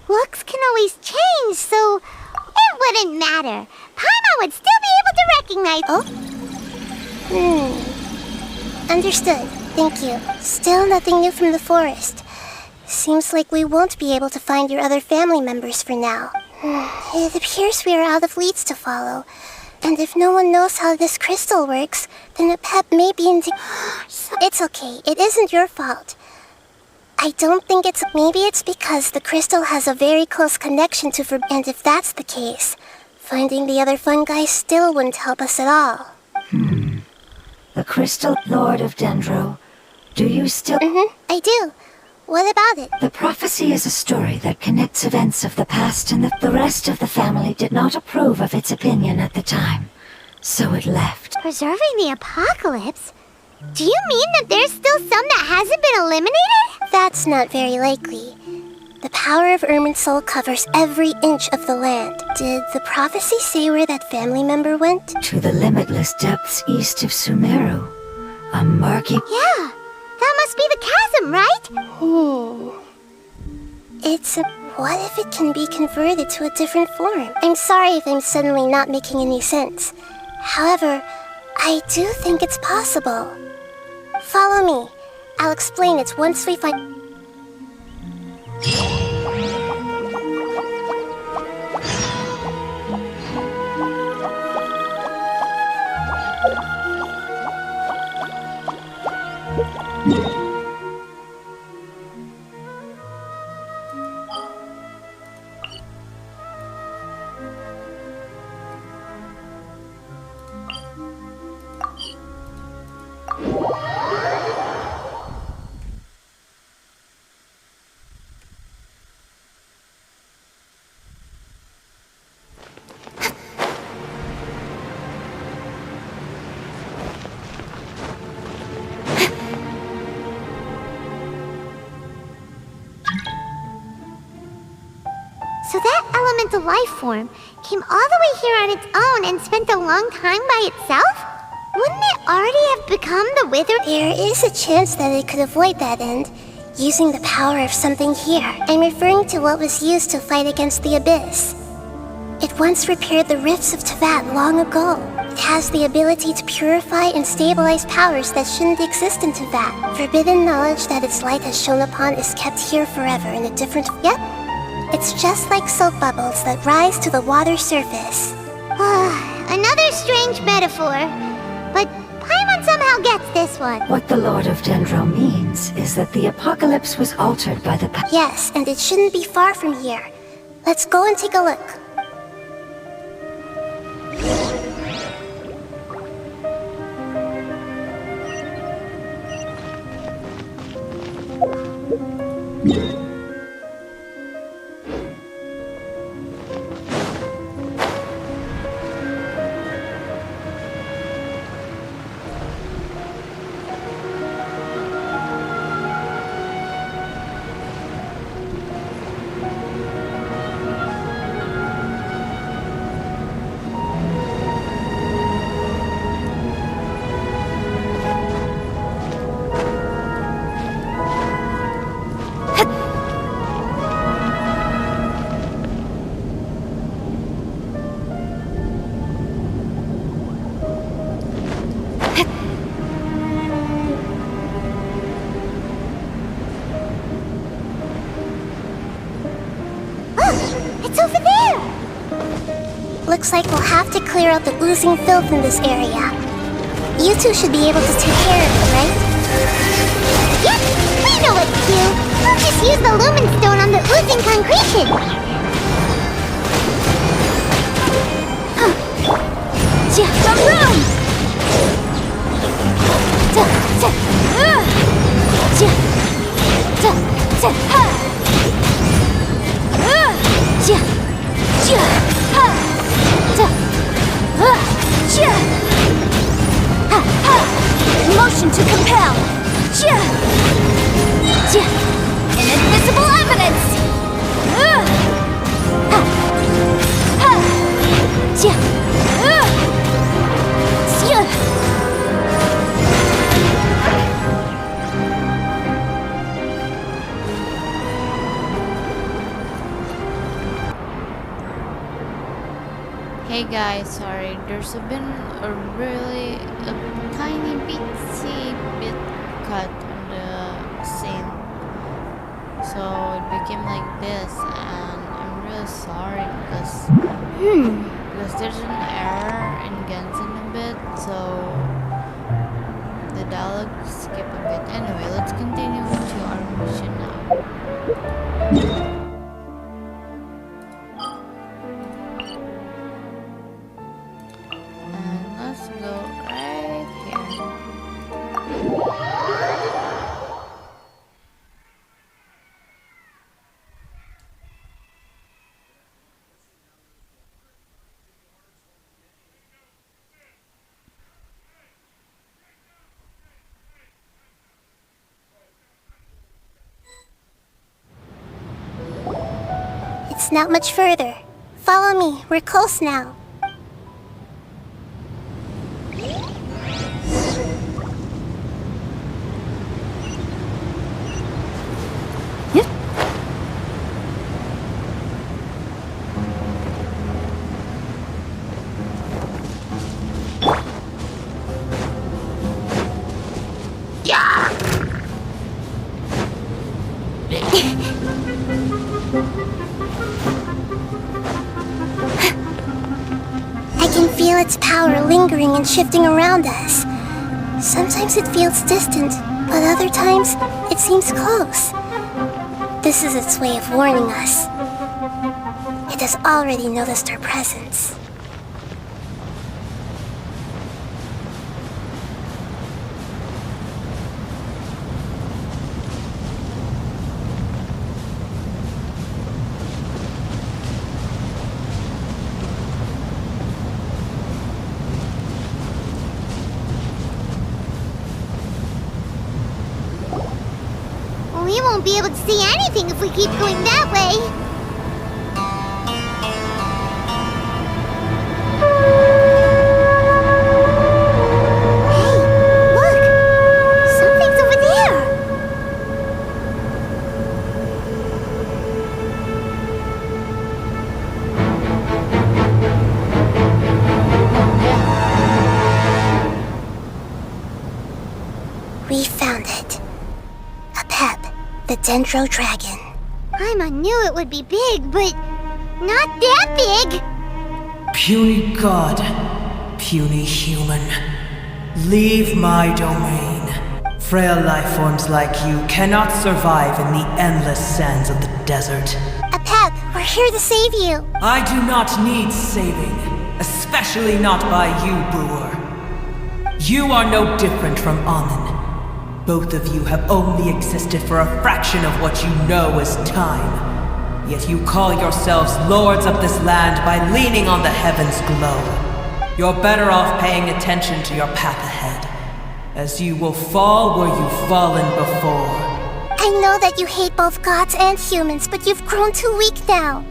Looks can always change, so it wouldn't matter. Paimon would still be able to recognize... Oh? Understood. Thank you. Still nothing new from the forest. Seems like we won't be able to find your other family members for now. It appears we are out of leads to follow. And if no one knows how this crystal works, then a Pep may be in It's okay. It isn't your fault. I don't think it's... Maybe it's because the crystal has a very close connection to and if that's the case, finding the other fungi still wouldn't help us at all. The Crystal Lord of Dendro. Do you still... I do. What about it? The prophecy is a story that connects events of the past, and the rest of the family did not approve of its opinion at the time. So it left. Preserving the apocalypse? Do you mean that there's still some that hasn't been eliminated? That's not very likely. The power of Irminsul covers every inch of the land. Did the prophecy say where that family member went? To the limitless depths east of Sumeru. A murky... Yeah, that must be the chasm, right? It's a... What if it can be converted to a different form? I'm sorry if I'm suddenly not making any sense. However, I do think it's possible. Follow me. I'll explain it once we find... elemental life form came all the way here on its own and spent a long time by itself, wouldn't it already have become the Wither? There is a chance that it could avoid that end, using the power of something here. I'm referring to what was used to fight against the Abyss. It once repaired the rifts of Tevat long ago. It has the ability to purify and stabilize powers that shouldn't exist in Tevat. Forbidden knowledge that its light has shone upon is kept here forever in a different... Yep. It's just like soap bubbles that rise to the water surface. Another strange metaphor, but Paimon somehow gets this one. What the Lord of Dendro means is that the apocalypse was altered by the Yes, and it shouldn't be far from here. Let's go and take a look. It's over there! Looks like we'll have to clear out the oozing filth in this area. You two should be able to take care of it, right? Yep, we know what to do. We'll just use the lumen stone on the oozing concretion. Some room! Motion to compel! Inadmissible evidence! Hey guys, sorry, there's been a really tiny bitsy bit cut on the scene, so it became like this, and I'm really sorry because there's an error in Genshin a bit, so the dialogue skip a bit. Anyway, let's continue to our mission now. Let's go right here. It's not much further. Follow me, we're close now. I can feel its power lingering and shifting around us. Sometimes it feels distant, but other times it seems close. This is its way of warning us. It has already noticed our presence. We won't be able to see anything if we keep going that way. We found it. A pep, the Dendro Dragon. Paimon knew it would be big, but not that big. Puny god, puny human. Leave my domain. Frail life forms like you cannot survive in the endless sands of the desert. A pep, we're here to save you. I do not need saving, especially not by you, Brewer. You are no different from Amun. Both of you have only existed for a fraction of what you know as time. Yet you call yourselves lords of this land by leaning on the heavens' glow. You're better off paying attention to your path ahead, as you will fall where you've fallen before. I know that you hate both gods and humans, but you've grown too weak now.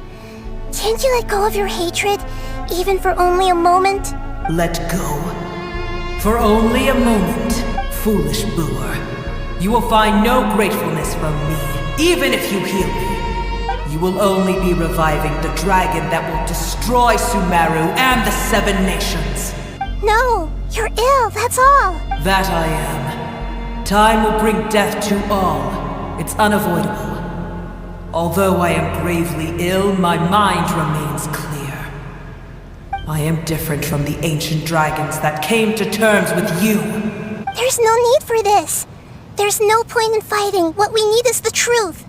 Can't you let go of your hatred, even for only a moment? Let go. For only a moment, foolish Brewer. You will find no gratefulness from me, even if you heal me. You will only be reviving the dragon that will destroy Sumeru and the Seven Nations. No, you're ill, that's all. That I am. Time will bring death to all. It's unavoidable. Although I am gravely ill, my mind remains clear. I am different from the ancient dragons that came to terms with you. There's no need for this. There's no point in fighting. What we need is the truth.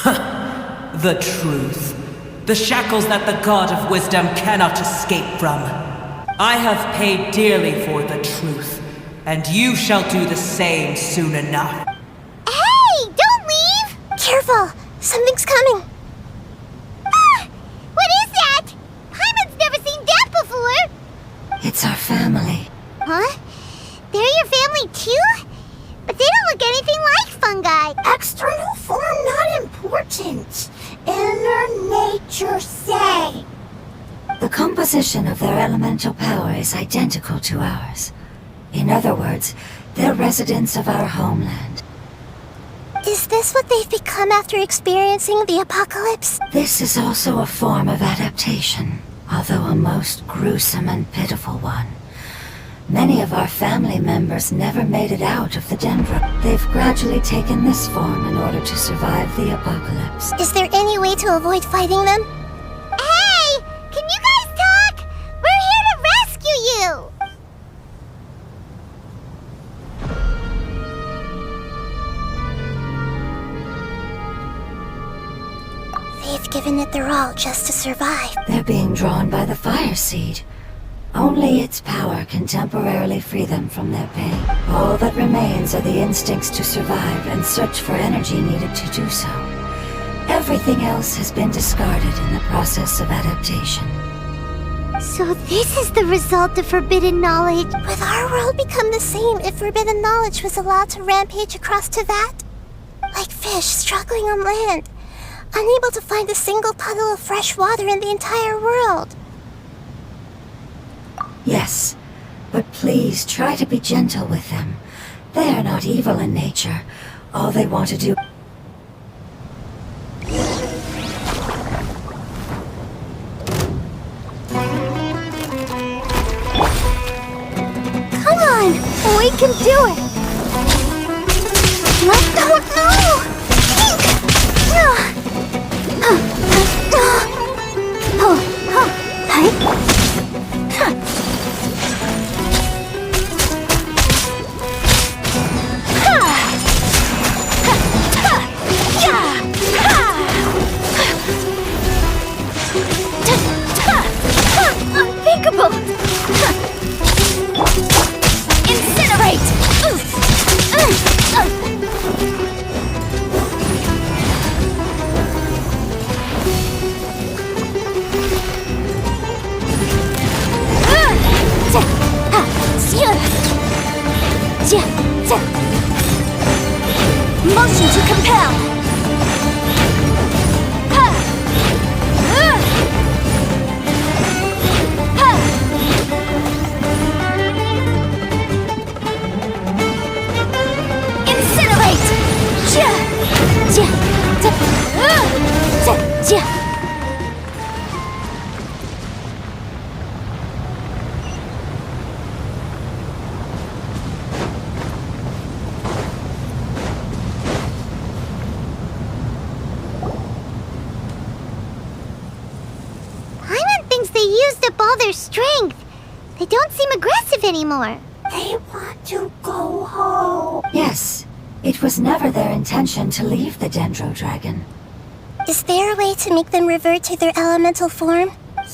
The truth. The shackles that the God of Wisdom cannot escape from. I have paid dearly for the truth, and you shall do the same soon enough. Hey, don't leave! Careful, something's coming. Ah, what is that? Paimon's never seen that before. It's our family. Huh? They're your family too? But they don't look anything like fungi. External form not important. Inner nature say. The composition of their elemental power is identical to ours. In other words, they're residents of our homeland. Is this what they've become after experiencing the apocalypse? This is also a form of adaptation, although a most gruesome and pitiful one. Many of our family members never made it out of the Dendro. They've gradually taken this form in order to survive the apocalypse. Is there any way to avoid fighting them? Hey! Can you guys talk? We're here to rescue you! They've given it their all just to survive. They're being drawn by the fire seed. Only its power can temporarily free them from their pain. All that remains are the instincts to survive and search for energy needed to do so. Everything else has been discarded in the process of adaptation. So this is the result of forbidden knowledge. Would our world become the same if forbidden knowledge was allowed to rampage across Tevat? Like fish struggling on land, unable to find a single puddle of fresh water in the entire world. Yes, but please try to be gentle with them. They are not evil in nature. All they want to do... Come on, we can do it! No! Unthinkable! Incinerate! Motion to compel! used up all their strength. They don't seem aggressive anymore. They want to go home. Yes, it was never their intention to leave the Dendro Dragon. Is there a way to make them revert to their elemental form?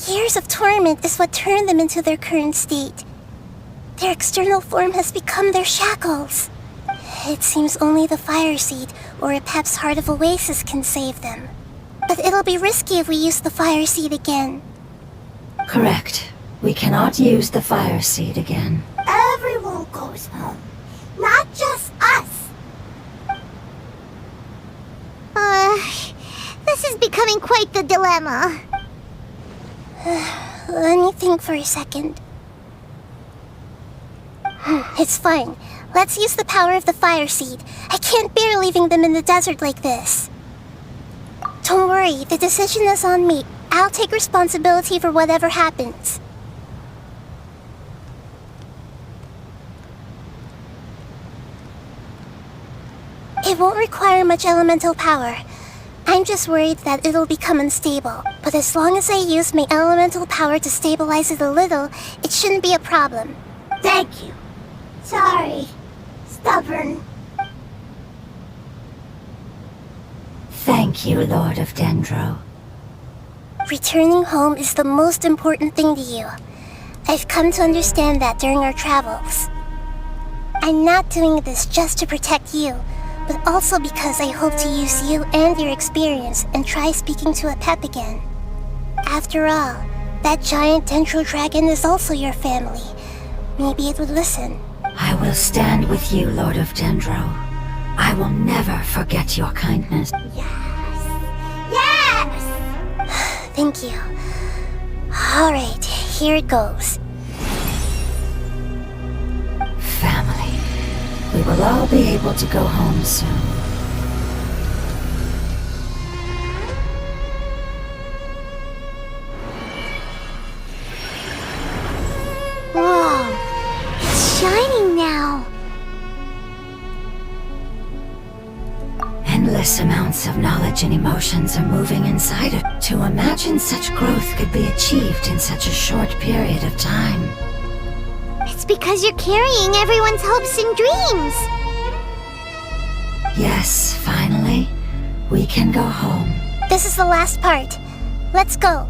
Years of torment is what turned them into their current state. Their external form has become their shackles. It seems only the Fire Seed or Epep's Heart of Oasis can save them. But it'll be risky if we use the Fire Seed again. Correct. We cannot use the Fire Seed again. Everyone goes home. Not just us. This is becoming quite the dilemma. Let me think for a second. It's fine. Let's use the power of the Fire Seed. I can't bear leaving them in the desert like this. Don't worry, the decision is on me. I'll take responsibility for whatever happens. It won't require much elemental power. I'm just worried that it'll become unstable. But as long as I use my elemental power to stabilize it a little, it shouldn't be a problem. Thank you. Sorry. Stubborn. Thank you, Lord of Dendro. Returning home is the most important thing to you. I've come to understand that during our travels. I'm not doing this just to protect you, but also because I hope to use you and your experience and try speaking to Epep again. After all, that giant Dendro Dragon is also your family. Maybe it would listen. I will stand with you, Lord of Dendro. I will never forget your kindness. Yes! Thank you. Alright, here it goes. Family. We will all be able to go home soon. Whoa! It's shining now! Endless amounts of knowledge and emotions are moving inside it. To imagine such growth could be achieved in such a short period of time. It's because you're carrying everyone's hopes and dreams! Yes, finally, we can go home. This is the last part. Let's go.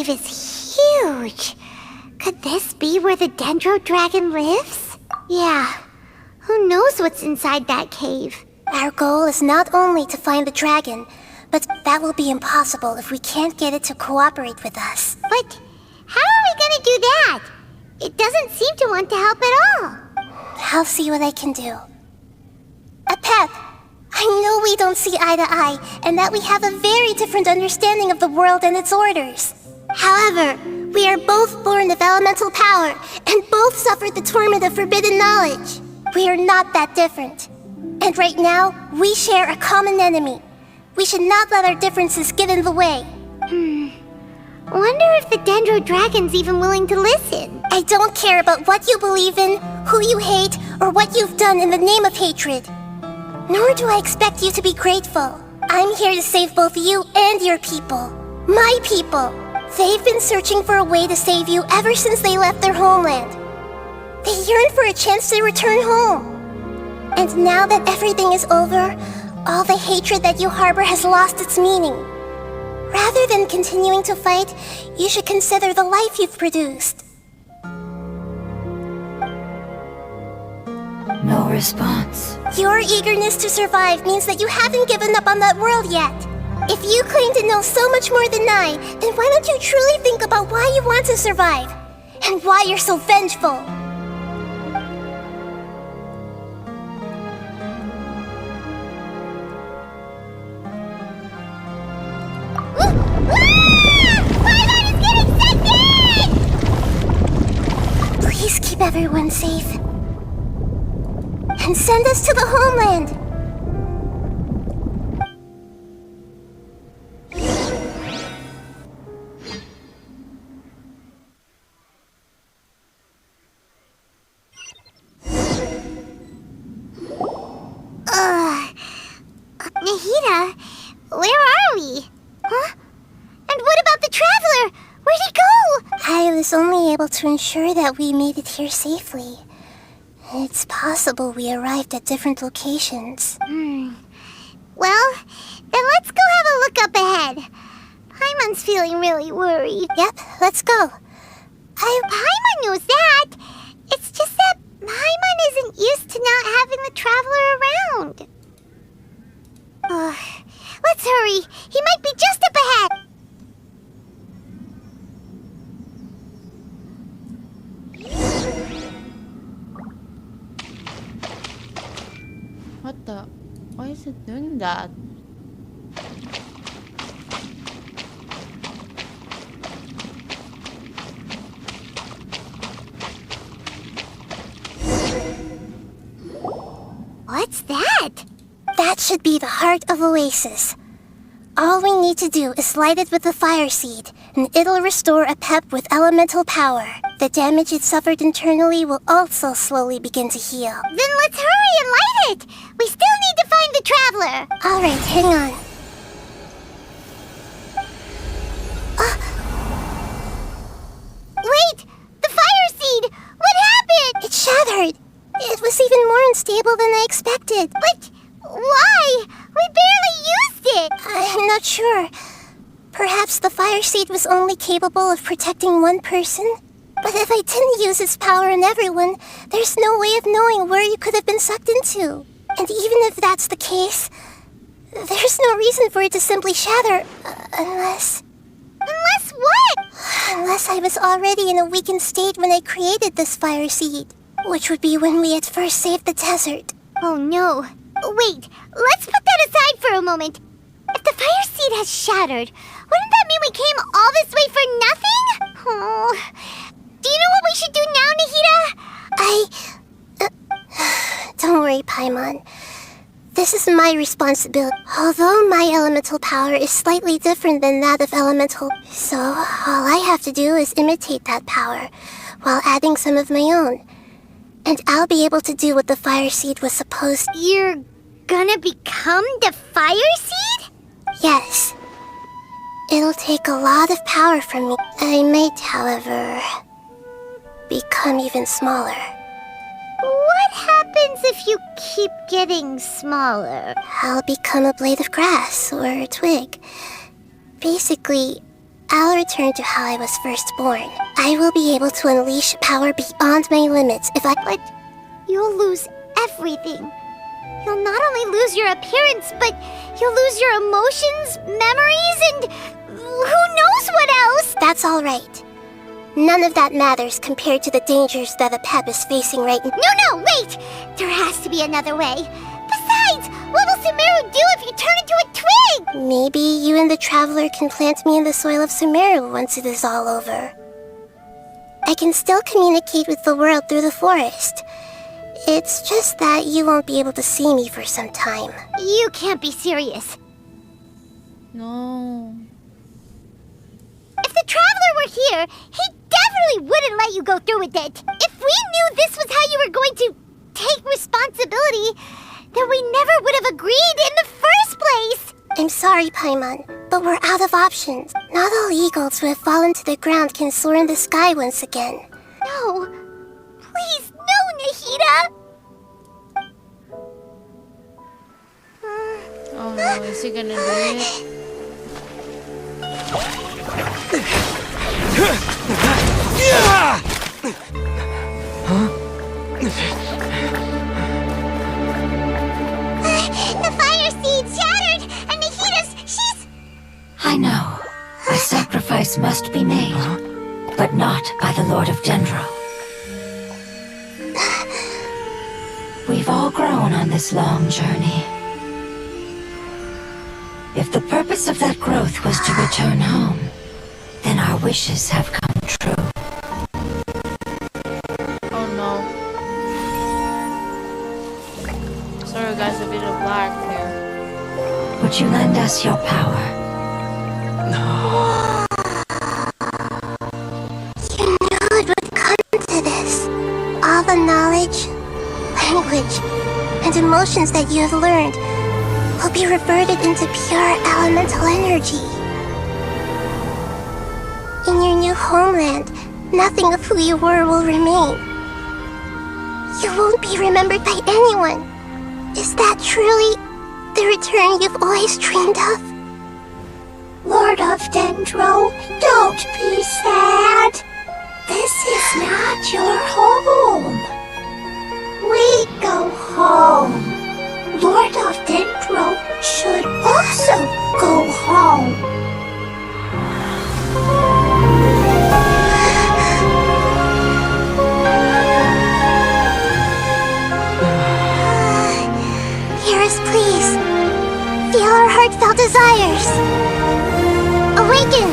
cave is huge. Could this be where the Dendro Dragon lives? Yeah. Who knows what's inside that cave? Our goal is not only to find the dragon, but that will be impossible if we can't get it to cooperate with us. But how are we gonna do that? It doesn't seem to want to help at all. I'll see what I can do. Pep, I know we don't see eye to eye, and that we have a very different understanding of the world and its orders. However, we are both born of elemental power, and both suffered the torment of forbidden knowledge. We are not that different. And right now, we share a common enemy. We should not let our differences get in the way. Wonder if the Dendro Dragon's even willing to listen. I don't care about what you believe in, who you hate, or what you've done in the name of hatred. Nor do I expect you to be grateful. I'm here to save both you and your people. My people. They've been searching for a way to save you ever since they left their homeland. They yearn for a chance to return home. And now that everything is over, all the hatred that you harbor has lost its meaning. Rather than continuing to fight, you should consider the life you've produced. No response. Your eagerness to survive means that you haven't given up on that world yet. If you claim to know so much more than I, then why don't you truly think about why you want to survive? And why you're so vengeful? Please keep everyone safe. And send us to the homeland. Nahida, where are we? Huh? And what about the traveler? Where'd he go? I was only able to ensure that we made it here safely. It's possible we arrived at different locations. Well, then let's go have a look up ahead. Paimon's feeling really worried. Yep, let's go. Paimon knows that. It's just that Paimon isn't used to not having the traveler around. Let's hurry. He might be just up ahead. What the? Why is it doing that? What's that? That should be the heart of Oasis. All we need to do is light it with the fire seed, and it'll restore a pep with elemental power. The damage it suffered internally will also slowly begin to heal. Then let's hurry and light it. We still need to find the traveler. All right, hang on. Wait! The fire seed! What happened? It shattered. It was even more unstable than I expected. But why? We barely used it. I'm not sure. Perhaps the fire seed was only capable of protecting one person? But if I didn't use its power on everyone, there's no way of knowing where you could have been sucked into. And even if that's the case, there's no reason for it to simply shatter, unless... Unless what? Unless I was already in a weakened state when I created this fire seed, which would be when we had first saved the desert. Oh no. Wait, let's put that aside for a moment. If the fire seed has shattered, wouldn't that mean we came all this way for nothing? Oh. Do you know what we should do now, Nahida? Don't worry, Paimon. This is my responsibility. Although my elemental power is slightly different than that of elemental, so all I have to do is imitate that power, while adding some of my own. And I'll be able to do what the fire seed was supposed to. You're gonna become the fire seed? Yes. It'll take a lot of power from me. I might, however, become even smaller. What happens if you keep getting smaller? I'll become a blade of grass or a twig. Basically, I'll return to how I was first born. I will be able to unleash power beyond my limits if I... But you'll lose everything. You'll not only lose your appearance, but you'll lose your emotions, memories, and who knows what else! That's all right. None of that matters compared to the dangers that the Pep is facing right now. No, wait! There has to be another way. Besides, what will Sumeru do if you turn into a twig? Maybe you and the Traveler can plant me in the soil of Sumeru once it is all over. I can still communicate with the world through the forest. It's just that you won't be able to see me for some time. You can't be serious. No. If the Traveler were here, he definitely wouldn't let you go through with it. If we knew this was how you were going to take responsibility, then we never would have agreed in the first place. I'm sorry, Paimon, but we're out of options. Not all eagles who have fallen to the ground can soar in the sky once again. No. Please, no, Nahida! Oh no, is he gonna do it? The fire seed shattered, and she's... I know. A sacrifice must be made, but not by the Lord of Dendro. We've all grown on this long journey. If the purpose of that growth was to return home, then our wishes have come true. Oh no. Sorry guys, a bit of black here. Would you lend us your power? You knew it would come to this. All the knowledge, language, and emotions that you have learned will be reverted into pure elemental energy. In your new homeland, nothing of who you were will remain. You won't be remembered by anyone. Is that truly the return you've always dreamed of? Lord of Dendro, don't be sad. This is not your home. We go home. Lord of Dendro should also go home. Hear us, please. Feel our heartfelt desires. Awaken!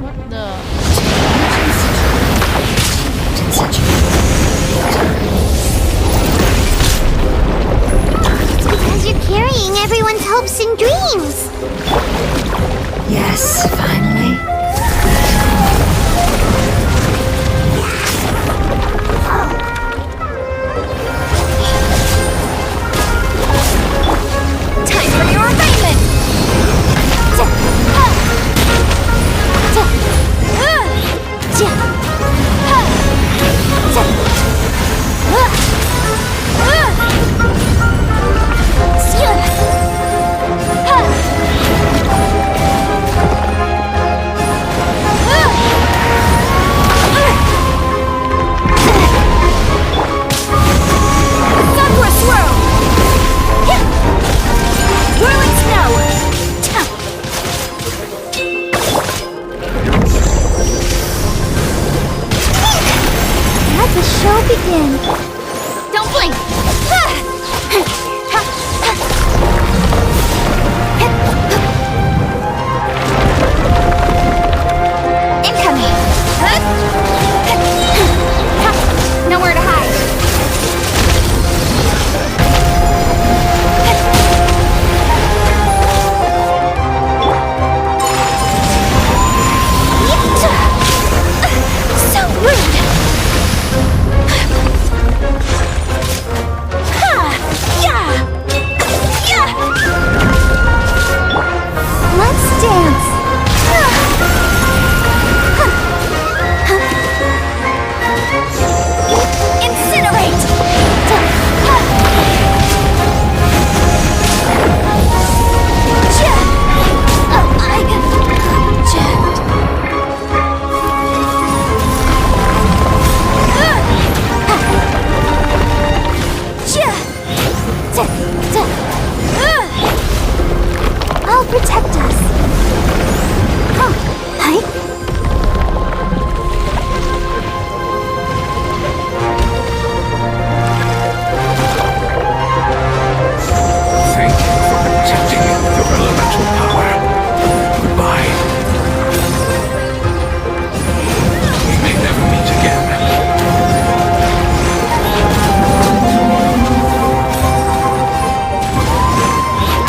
What the? In such It's because you're carrying everyone's hopes and dreams. Yes, finally. Time for your arraignment! I'll protect us. Huh. Hi. Thank you for protecting your elemental power. Goodbye. We may never meet again.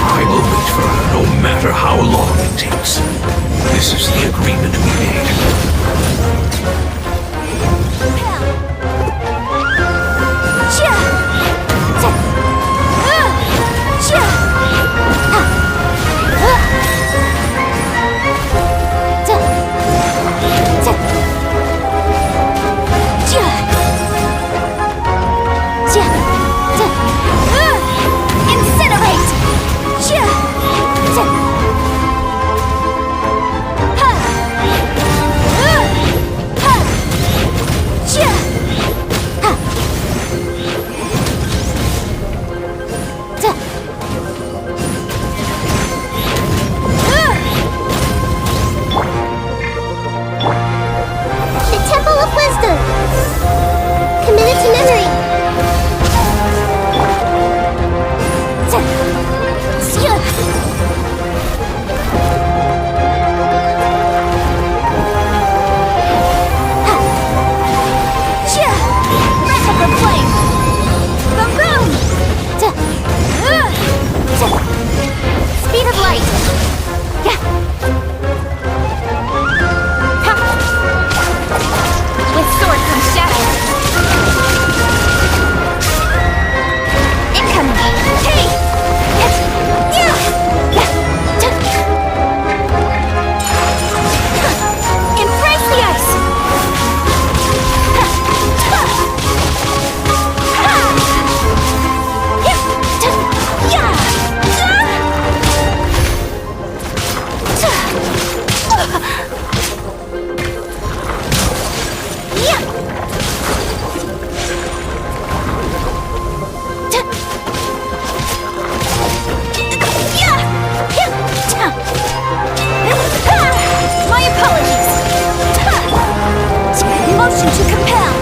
I will wait for her no matter how long it takes. This is the agreement we made. The Temple of Wisdom. Committed to memory. Speed of light. With sword comes shadow. Incoming. Hey! Embrace the ice! My apologies. Motion to compel.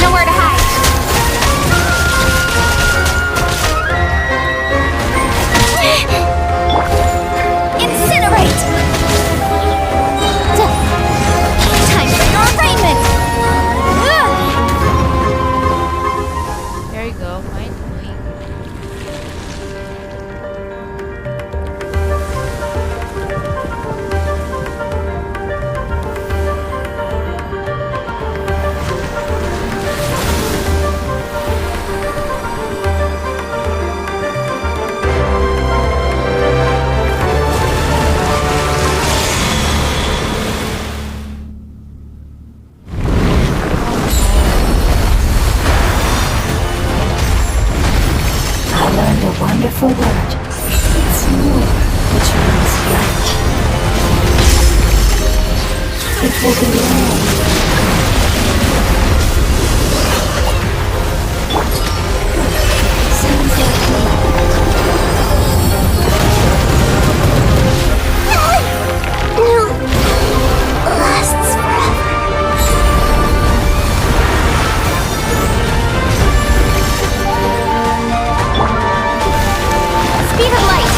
Nowhere to hide. Incinerate! Time for your arraignment! There you go, finally. I learned a wonderful word. It's more, which means light. It will be long. Sounds like Lasts forever. Speed of light!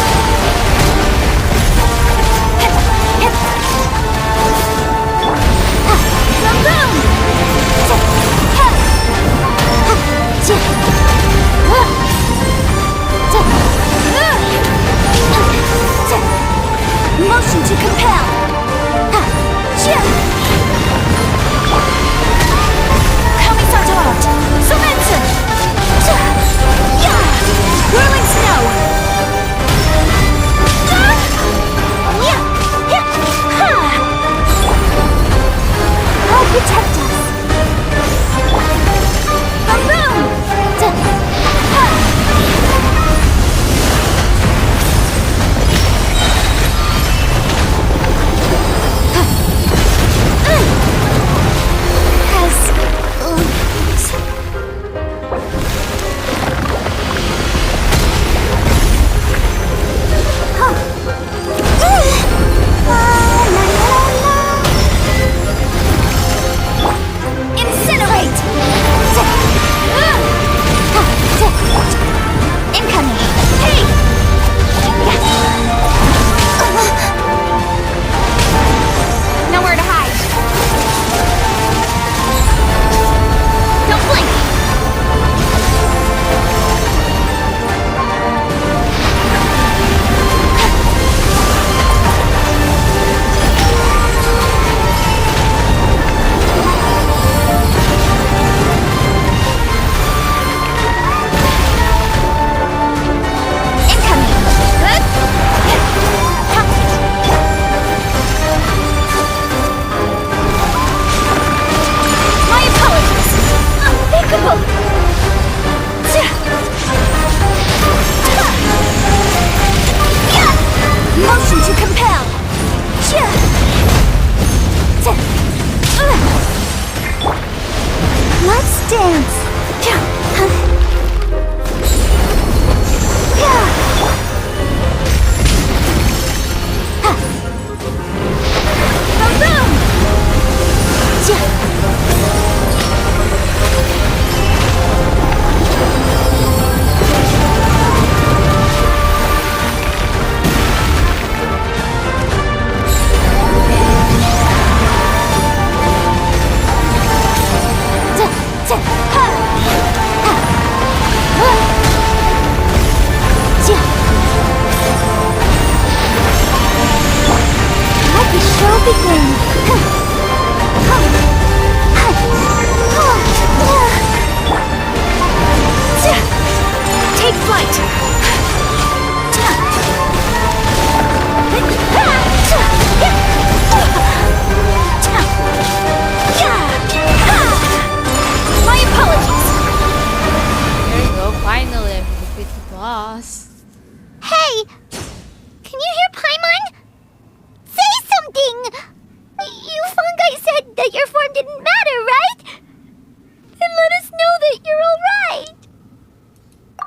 protect us.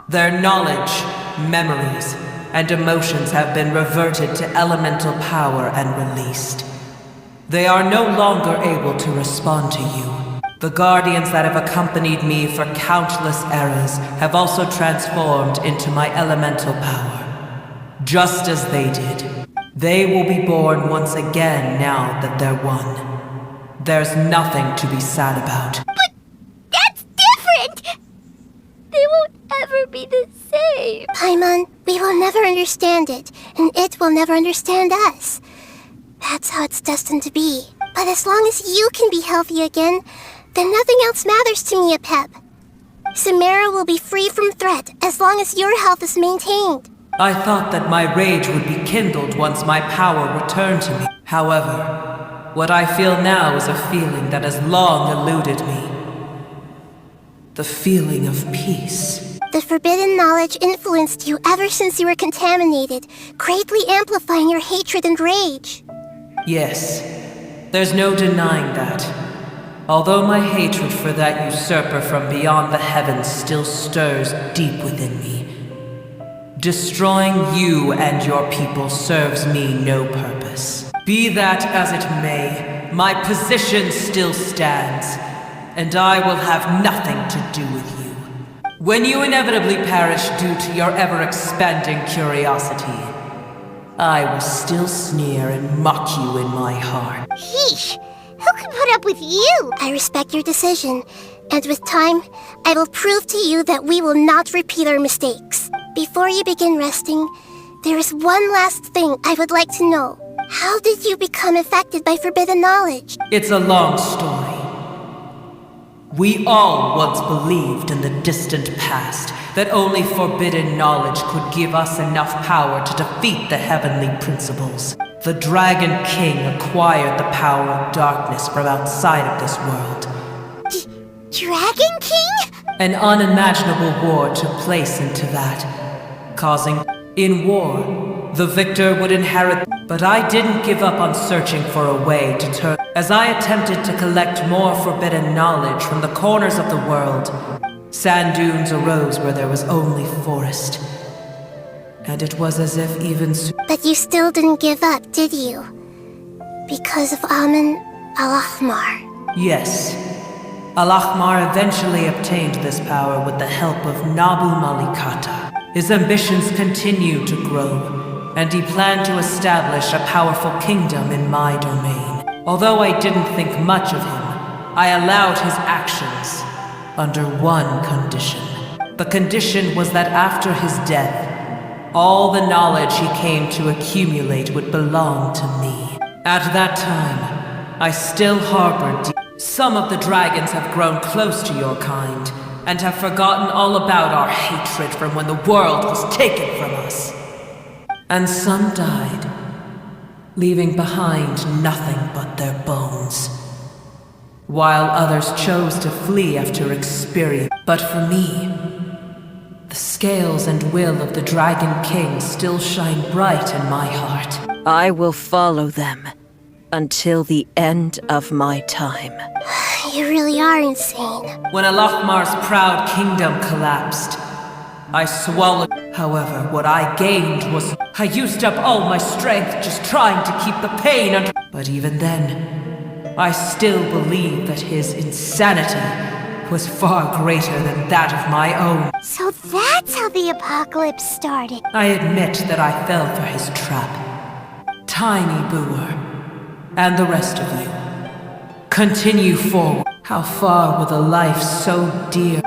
Their knowledge, memories, and emotions have been reverted to elemental power and released. They are no longer able to respond to you. The guardians that have accompanied me for countless eras have also transformed into my elemental power. Just as they did. They will be born once again now that they're one. There's nothing to be sad about. But that's different! They won't ever be the same. Paimon, we will never understand it, and it will never understand us. That's how it's destined to be. But as long as you can be healthy again, then nothing else matters to me, Apep. Samara will be free from threat as long as your health is maintained. I thought that my rage would be kindled once my power returned to me. However, what I feel now is a feeling that has long eluded me. The feeling of peace. The forbidden knowledge influenced you ever since you were contaminated, greatly amplifying your hatred and rage. Yes, there's no denying that. Although my hatred for that usurper from beyond the heavens still stirs deep within me. Destroying you and your people serves me no purpose. Be that as it may, my position still stands, and I will have nothing to do with you. When you inevitably perish due to your ever-expanding curiosity, I will still sneer and mock you in my heart. Yeesh! Who can put up with you? I respect your decision, and with time, I will prove to you that we will not repeat our mistakes. Before you begin resting, there is one last thing I would like to know. How did you become affected by forbidden knowledge? It's a long story. We all once believed in the distant past that only forbidden knowledge could give us enough power to defeat the heavenly principles. The Dragon King acquired the power of darkness from outside of this world. Dragon King? An unimaginable war took place into that, causing... In war, the victor would inherit... But I didn't give up on searching for a way to turn... As I attempted to collect more forbidden knowledge from the corners of the world, sand dunes arose where there was only forest. And it was as if even... But you still didn't give up, did you? Because of Amin al-Ahmar. Yes. Al-Ahmar eventually obtained this power with the help of Nabu Malikata. His ambitions continued to grow, and he planned to establish a powerful kingdom in my domain. Although I didn't think much of him, I allowed his actions under one condition. The condition was that after his death, all the knowledge he came to accumulate would belong to me. At that time, I still harbored... Some of the dragons have grown close to your kind, and have forgotten all about our hatred from when the world was taken from us. And some died, leaving behind nothing but their bones. While others chose to flee after experience. But for me, the scales and will of the Dragon King still shine bright in my heart. I will follow them until the end of my time. You really are insane. When Al-Ahmar's proud kingdom collapsed, I swallowed. However, what I gained was... I used up all my strength just trying to keep the pain under... But even then, I still believe that his insanity was far greater than that of my own. So that's how the apocalypse started. I admit that I fell for his trap. Tiny Booer, and the rest of you, continue forward. How far will the life so dear...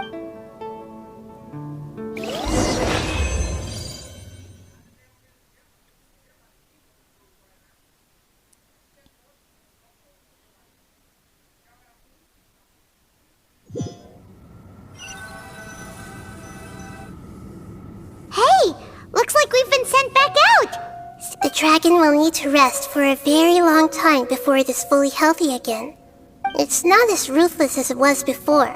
Hey! Looks like we've been sent back out! The dragon will need to rest for a very long time before it is fully healthy again. It's not as ruthless as it was before.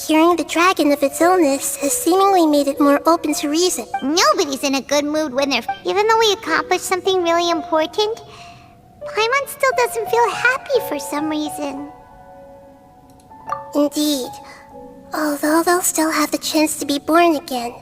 Curing the dragon of its illness has seemingly made it more open to reason. Nobody's in a good mood when they're... Even though we accomplished something really important, Paimon still doesn't feel happy for some reason. Indeed. Although they'll still have the chance to be born again,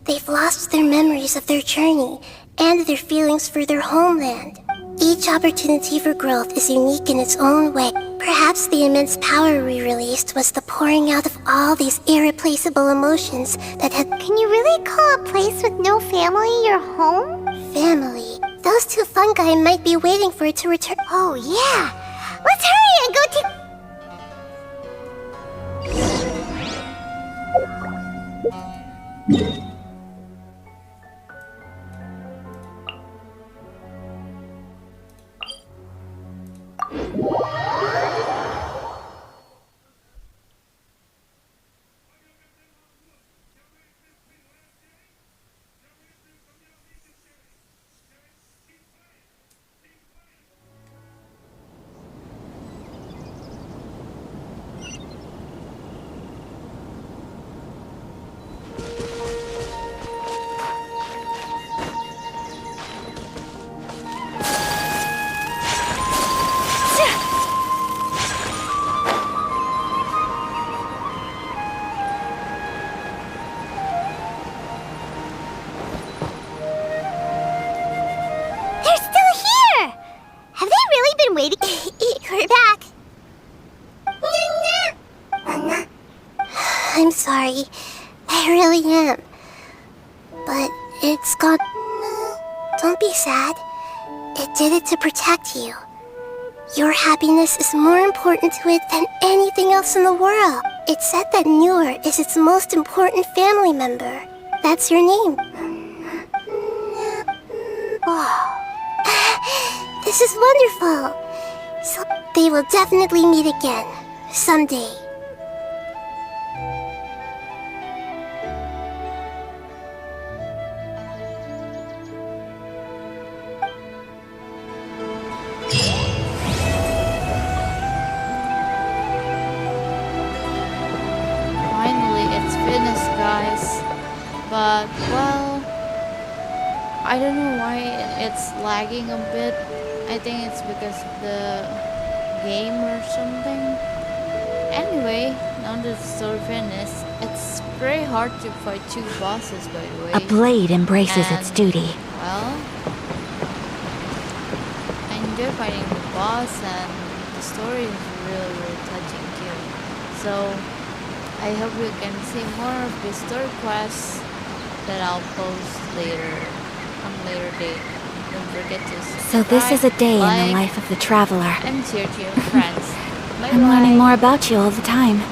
they've lost their memories of their journey and their feelings for their homeland. Each opportunity for growth is unique in its own way. Perhaps the immense power we released was the pouring out of all these irreplaceable emotions that had... Can you really call a place with no family your home? Family. Those two fungi might be waiting for it to return. Oh yeah! Let's hurry and go to... We're back. I'm sorry. I really am. But it's gone. Don't be sad. It did it to protect you. Your happiness is more important to it than anything else in the world. It said that Newer is its most important family member. That's your name. Oh. This is wonderful. So they will definitely meet again. Someday. But well, I don't know why it's lagging a bit. I think it's because of the game or something. Anyway, now that the story finished, it's very hard to fight 2 bosses, by the way. A blade embraces its duty. Well, I enjoy fighting the boss, and the story is really, really touching too. So, I hope you can see more of the story quests that I'll post later, on a later date. Don't forget to subscribe, So this is a day in like, the life of the traveler. and share to your friends. Bye I'm bye. learning more about you all the time.